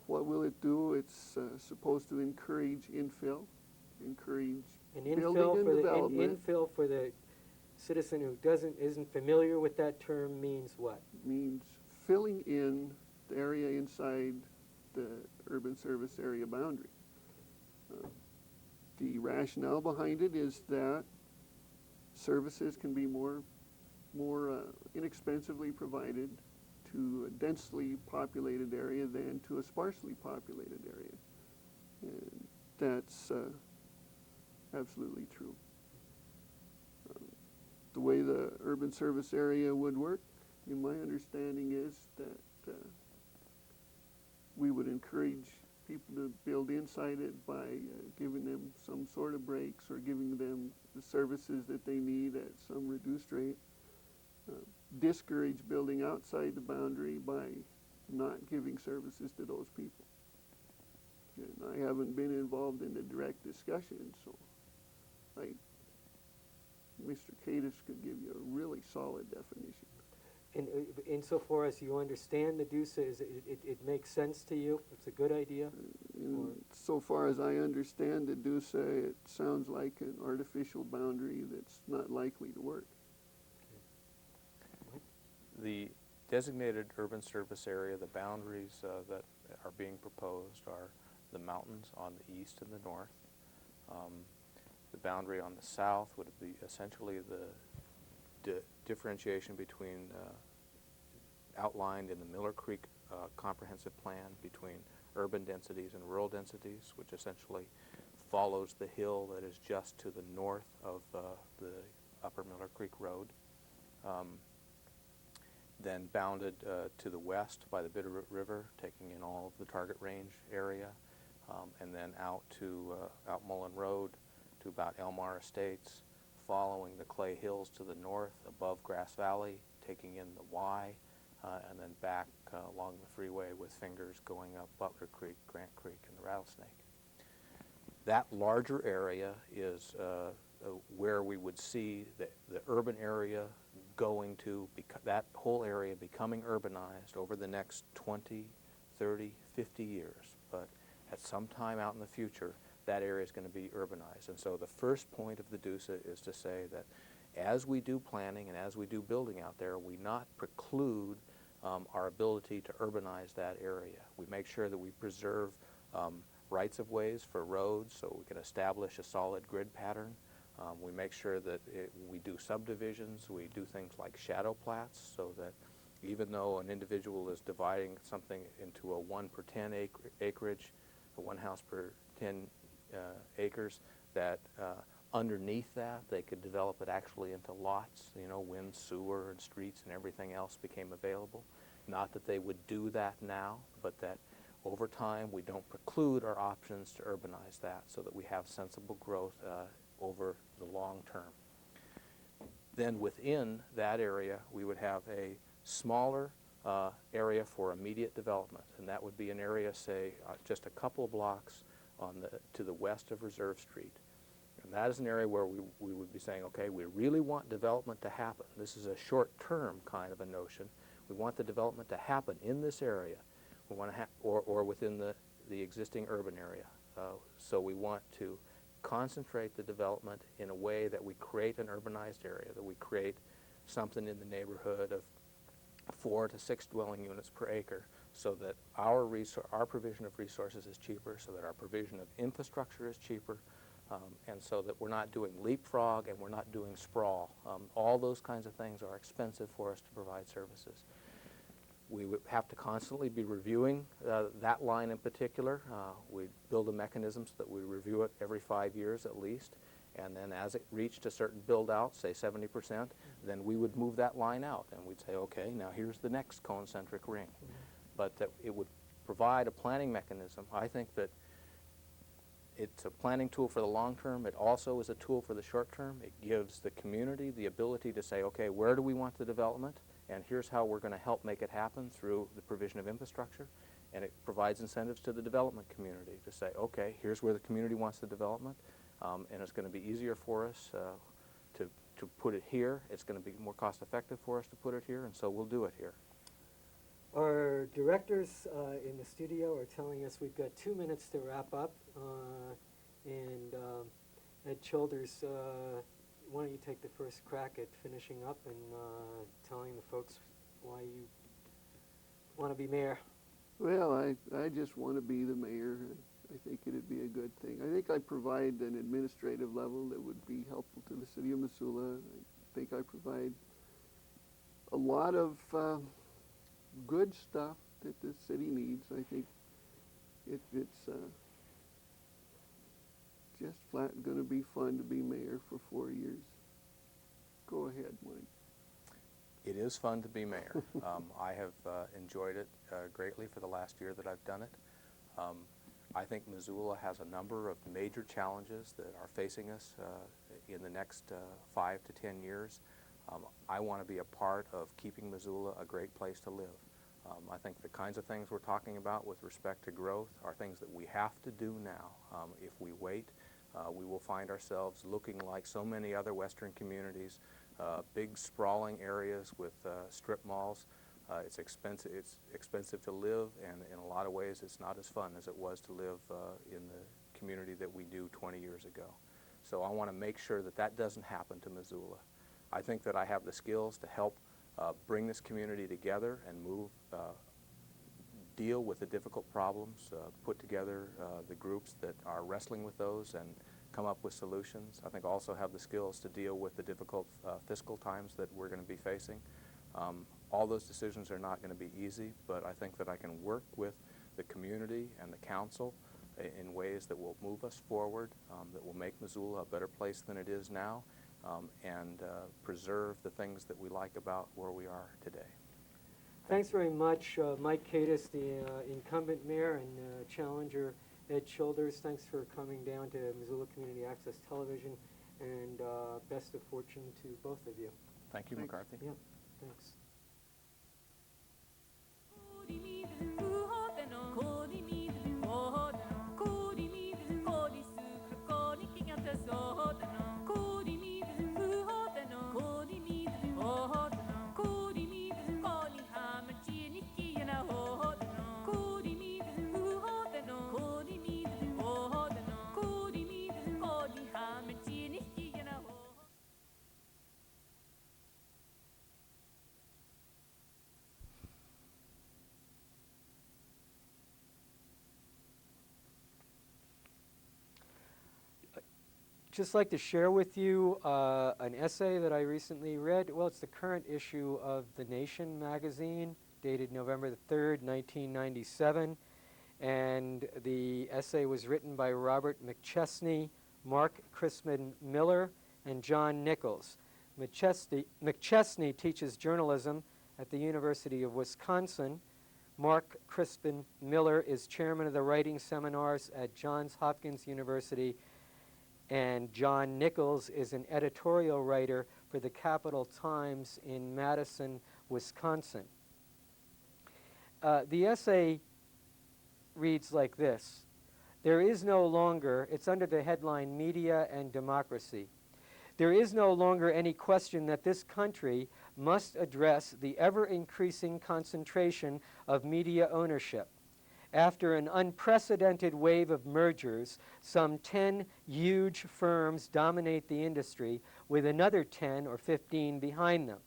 What will it do? It's supposed to encourage infill, encourage building and development. Infill for the citizen who isn't familiar with that term means what? Means filling in the area inside the urban service area boundary. The rationale behind it is that services can be more inexpensively provided to a densely populated area than to a sparsely populated area. And that's absolutely true. The way the urban service area would work, in my understanding, is that we would encourage people to build inside it by giving them some sort of breaks or giving them the services that they need at some reduced rate. Discourage building outside the boundary by not giving services to those people. And I haven't been involved in the direct discussion, so Mr. Kadas could give you a really solid definition. And insofar as you understand the DUSA, it makes sense to you? It's a good idea? So far as I understand the DUSA, it sounds like an artificial boundary that's not likely to work. The designated urban service area, the boundaries that are being proposed are the mountains on the east and the north. The boundary on the south would be essentially the differentiation between outlined in the Miller Creek comprehensive plan between urban densities and rural densities, which essentially follows the hill that is just to the north of the upper Miller Creek Road. Then bounded to the west by the Bitterroot River, taking in all of the target range area, and then out to out Mullen Road to about Elmar Estates, following the Clay Hills to the north above Grass Valley, taking in the Y, and then back along the freeway with fingers going up Butler Creek, Grant Creek, and the Rattlesnake. That larger area is where we would see the urban area going to, that whole area becoming urbanized over the next 20, 30, 50 years. But at some time out in the future, that area is going to be urbanized. And so the first point of the DUSA is to say that as we do planning and as we do building out there, we not preclude our ability to urbanize that area. We make sure that we preserve rights of ways for roads so we can establish a solid grid pattern. We make sure that we do subdivisions, we do things like shadow plats so that even though an individual is dividing something into a 1 per 10 acreage, a 1 house per 10 acres, that underneath that they could develop it actually into lots, you know, when sewer and streets and everything else became available. Not that they would do that now, but that over time we don't preclude our options to urbanize that so that we have sensible growth over the long term. Then within that area we would have a smaller area for immediate development, and that would be an area, say, just a couple of blocks to the west of Reserve Street. And that is an area where we would be saying, okay, we really want development to happen. This is a short-term kind of a notion. We want the development to happen in this area. We want to or within the existing urban area. So we want to concentrate the development in a way that we create an urbanized area, that we create something in the neighborhood of 4 to 6 dwelling units per acre, so that our provision of resources is cheaper, so that our provision of infrastructure is cheaper, and so that we're not doing leapfrog and we're not doing sprawl. All those kinds of things are expensive for us to provide services. We would have to constantly be reviewing that line in particular. We build a mechanism so that we review it every 5 years at least, and then as it reached a certain build out, say 70%, then we would move that line out and we'd say, okay, now here's the next concentric ring. But that it would provide a planning mechanism. I think that it's a planning tool for the long term. It also is a tool for the short term. It gives the community the ability to say, okay, where do we want the development? And here's how we're going to help make it happen through the provision of infrastructure. And it provides incentives to the development community to say, okay, here's where the community wants the development, and it's going to be easier for us to put it here. It's going to be more cost effective for us to put it here, and so we'll do it here. Our directors in the studio are telling us we've got 2 minutes to wrap up. And Ed Childers, why don't you take the first crack at finishing up and telling the folks why you want to be mayor? Well, I just want to be the mayor. I think it'd be a good thing. I think I provide an administrative level that would be helpful to the city of Missoula. I think I provide a lot of good stuff that the city needs. I think it's just flat going to be fun to be mayor for 4 years. Go ahead, Mike. It is fun to be mayor. I have enjoyed it greatly for the last year that I've done it. I think Missoula has a number of major challenges that are facing us in the next 5 to 10 years. I want to be a part of keeping Missoula a great place to live. I think the kinds of things we're talking about with respect to growth are things that we have to do now. If we wait, we will find ourselves looking like so many other Western communities, big sprawling areas with strip malls. It's expensive to live, and in a lot of ways it's not as fun as it was to live in the community that we knew 20 years ago. So I want to make sure that that doesn't happen to Missoula. I think that I have the skills to help bring this community together and deal with the difficult problems, put together the groups that are wrestling with those and come up with solutions. I think I also have the skills to deal with the difficult fiscal times that we're going to be facing. All those decisions are not going to be easy, but I think that I can work with the community and the council in ways that will move us forward, that will make Missoula a better place than it is now, and preserve the things that we like about where we are today. Thanks very much, Mike Kadas, the incumbent mayor, and challenger Ed Childers. Thanks for coming down to Missoula Community Access Television, and best of fortune to both of you. Thank you, McCarthy. Yeah, thanks. Just like to share with you an essay that I recently read. Well, it's the current issue of The Nation magazine, dated November the 3rd, 1997. And the essay was written by Robert McChesney, Mark Crispin Miller, and John Nichols. McChesney teaches journalism at the University of Wisconsin. Mark Crispin Miller is chairman of the writing seminars at Johns Hopkins University, and John Nichols is an editorial writer for the Capital Times in Madison, Wisconsin. The essay reads like this. There is no longer, it's under the headline Media and Democracy. There is no longer any question that this country must address the ever-increasing concentration of media ownership. After an unprecedented wave of mergers, some 10 huge firms dominate the industry, with another 10 or 15 behind them.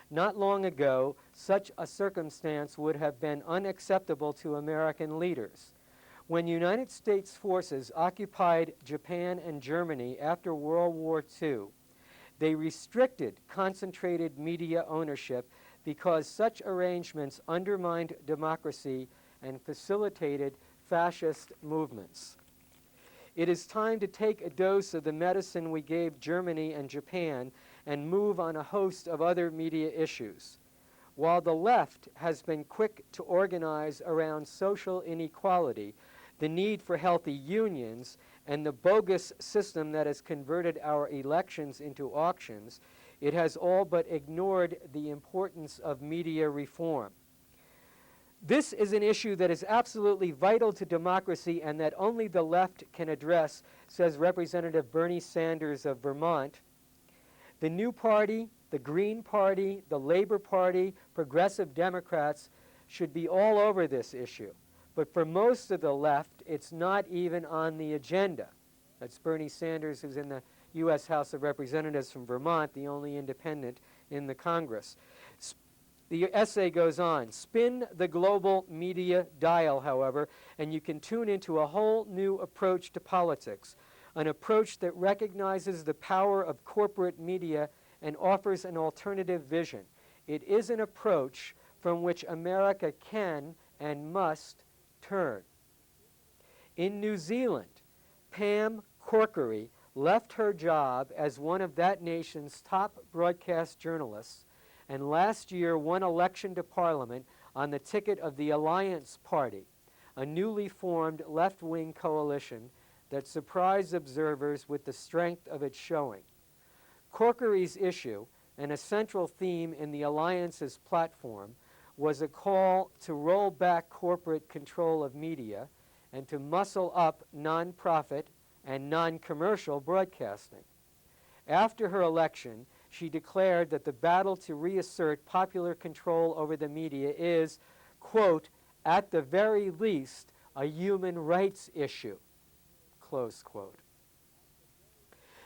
Not long ago, such a circumstance would have been unacceptable to American leaders. When United States forces occupied Japan and Germany after World War II, they restricted concentrated media ownership because such arrangements undermined democracy and facilitated fascist movements. It is time to take a dose of the medicine we gave Germany and Japan and move on a host of other media issues. While the left has been quick to organize around social inequality, the need for healthy unions, and the bogus system that has converted our elections into auctions, it has all but ignored the importance of media reform. This is an issue that is absolutely vital to democracy and that only the left can address, says Representative Bernie Sanders of Vermont. The New Party, the Green Party, the Labor Party, Progressive Democrats should be all over this issue. But for most of the left, it's not even on the agenda. That's Bernie Sanders, who's in the U.S. House of Representatives from Vermont, the only independent in the Congress. The essay goes on. Spin the global media dial, however, and you can tune into a whole new approach to politics, an approach that recognizes the power of corporate media and offers an alternative vision. It is an approach from which America can and must turn. In New Zealand, Pam Corkery left her job as one of that nation's top broadcast journalists and last year won election to Parliament on the ticket of the Alliance Party, a newly formed left-wing coalition that surprised observers with the strength of its showing. Corkery's issue, and a central theme in the Alliance's platform, was a call to roll back corporate control of media and to muscle up nonprofit and non-commercial broadcasting. After her election, she declared that the battle to reassert popular control over the media is, quote, at the very least, a human rights issue, close quote.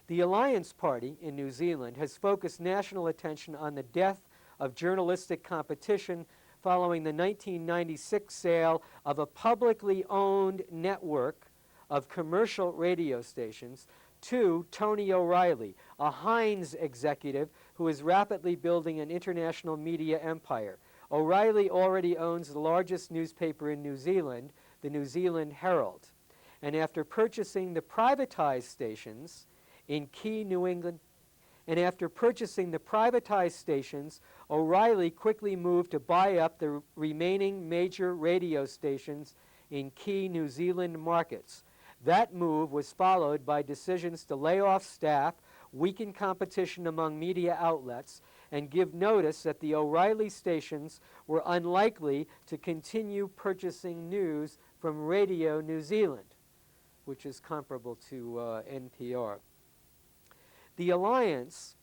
The Alliance Party in New Zealand has focused national attention on the death of journalistic competition following the 1996 sale of a publicly owned network of commercial radio stations to Tony O'Reilly, a Heinz executive who is rapidly building an international media empire. O'Reilly already owns the largest newspaper in New Zealand, the New Zealand Herald. And after purchasing the privatized stations in key New England, O'Reilly quickly moved to buy up the remaining major radio stations in key New Zealand markets. That move was followed by decisions to lay off staff, weaken competition among media outlets, and give notice that the O'Reilly stations were unlikely to continue purchasing news from Radio New Zealand, which is comparable to NPR. The Alliance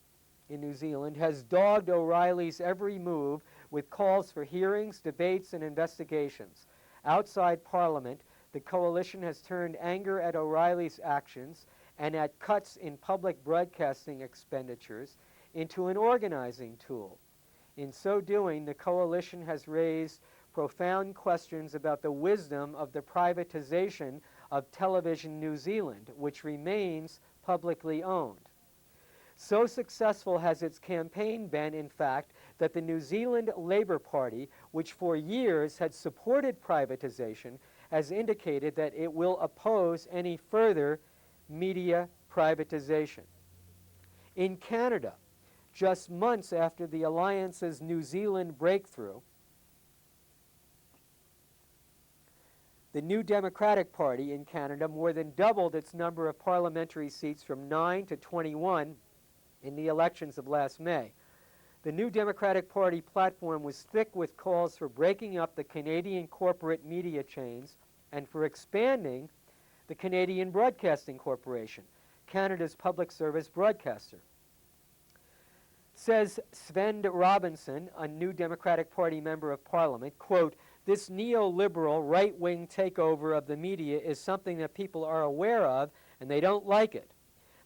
in New Zealand has dogged O'Reilly's every move with calls for hearings, debates, and investigations. Outside Parliament, the coalition has turned anger at O'Reilly's actions and at cuts in public broadcasting expenditures into an organizing tool. In so doing, the coalition has raised profound questions about the wisdom of the privatization of Television New Zealand, which remains publicly owned. So successful has its campaign been, in fact, that the New Zealand Labour Party, which for years had supported privatization, has indicated that it will oppose any further media privatization. In Canada, just months after the Alliance's New Zealand breakthrough, the New Democratic Party in Canada more than doubled its number of parliamentary seats from 9 to 21 in the elections of last May. The New Democratic Party platform was thick with calls for breaking up the Canadian corporate media chains and for expanding the Canadian Broadcasting Corporation, Canada's public service broadcaster. Says Sven Robinson, a New Democratic Party member of Parliament, quote, this neoliberal right-wing takeover of the media is something that people are aware of and they don't like it.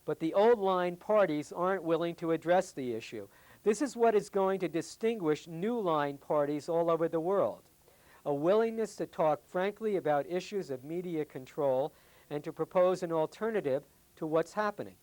But the old line parties aren't willing to address the issue. This is what is going to distinguish new line parties all over the world. A willingness to talk frankly about issues of media control and to propose an alternative to what's happening.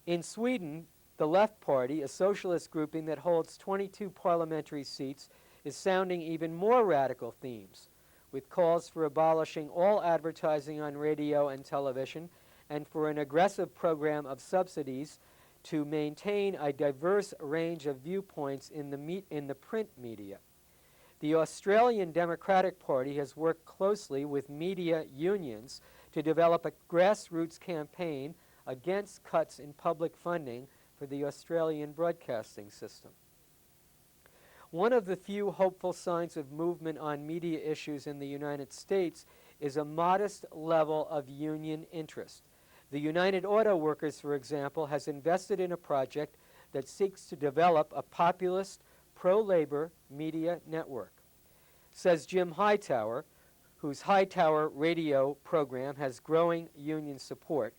In Sweden, the Left Party, a socialist grouping that holds 22 parliamentary seats, is sounding even more radical themes, with calls for abolishing all advertising on radio and television and for an aggressive program of subsidies to maintain a diverse range of viewpoints in the print media. The Australian Democratic Party has worked closely with media unions to develop a grassroots campaign against cuts in public funding for the Australian broadcasting system. One of the few hopeful signs of movement on media issues in the United States is a modest level of union interest. The United Auto Workers, for example, has invested in a project that seeks to develop a populist, pro-labor media network. Says Jim Hightower, whose Hightower radio program has growing union support,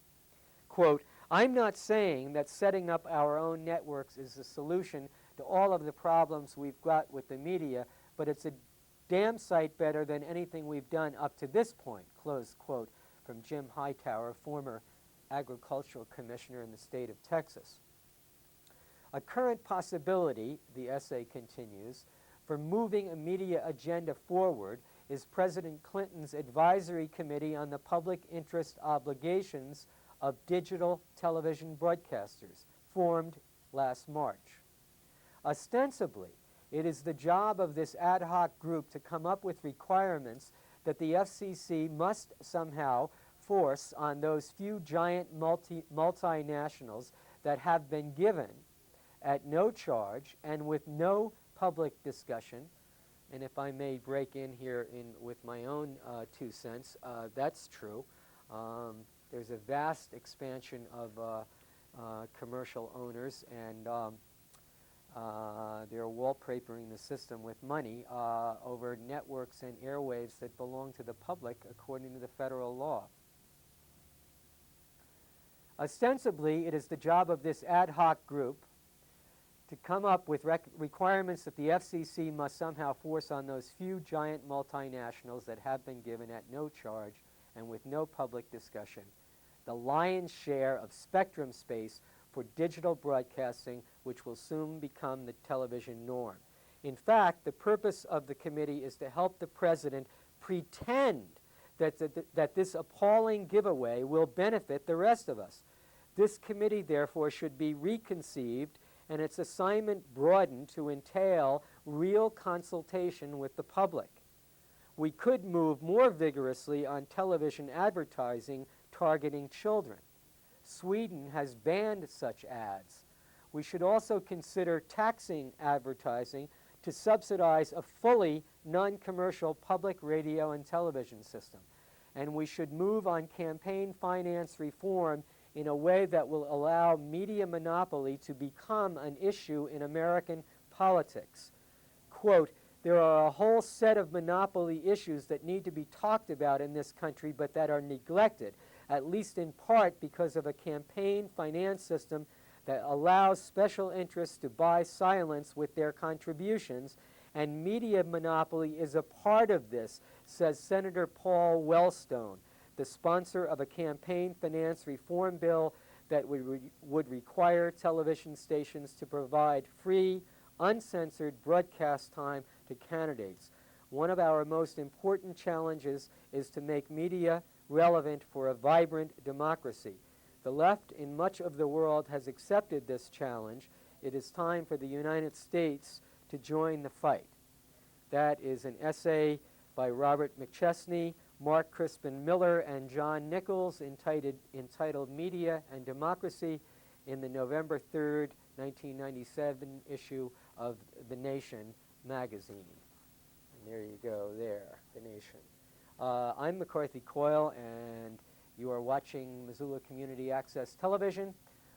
quote, I'm not saying that setting up our own networks is the solution to all of the problems we've got with the media, but it's a damn sight better than anything we've done up to this point, close quote, from Jim Hightower, former agricultural commissioner in the state of Texas. A current possibility, the essay continues, for moving a media agenda forward is President Clinton's Advisory Committee on the Public Interest Obligations of Digital Television Broadcasters, formed last March. Ostensibly, it is the job of this ad hoc group to come up with requirements that the FCC must somehow force on those few giant multinationals that have been given at no charge and with no public discussion. And if I may break in here with my own 2 cents, that's true. There's a vast expansion of commercial owners, and they're wallpapering the system with money over networks and airwaves that belong to the public according to the federal law. Ostensibly, it is the job of this ad hoc group to come up with requirements that the FCC must somehow force on those few giant multinationals that have been given at no charge and with no public discussion the lion's share of spectrum space for digital broadcasting, which will soon become the television norm. In fact, the purpose of the committee is to help the president pretend that this appalling giveaway will benefit the rest of us. This committee, therefore, should be reconceived and its assignment broadened to entail real consultation with the public. We could move more vigorously on television advertising targeting children. Sweden has banned such ads. We should also consider taxing advertising to subsidize a fully non-commercial public radio and television system. And we should move on campaign finance reform in a way that will allow media monopoly to become an issue in American politics. Quote, there are a whole set of monopoly issues that need to be talked about in this country, but that are neglected, at least in part because of a campaign finance system that allows special interests to buy silence with their contributions, and media monopoly is a part of this, says Senator Paul Wellstone, the sponsor of a campaign finance reform bill that would require television stations to provide free, uncensored broadcast time to candidates. One of our most important challenges is to make media relevant for a vibrant democracy. The left in much of the world has accepted this challenge. It is time for the United States to join the fight. That is an essay by Robert McChesney, Mark Crispin Miller, and John Nichols entitled Media and Democracy in the November 3rd, 1997 issue of The Nation magazine. And there you go there, The Nation. I'm McCarthy Coyle, and you are watching Missoula Community Access Television.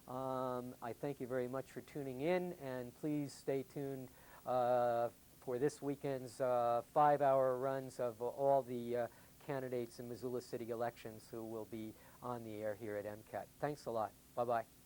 I thank you very much for tuning in, and please stay tuned for this weekend's 5-hour runs of all the candidates in Missoula City elections who will be on the air here at MCAT. Thanks a lot. Bye-bye.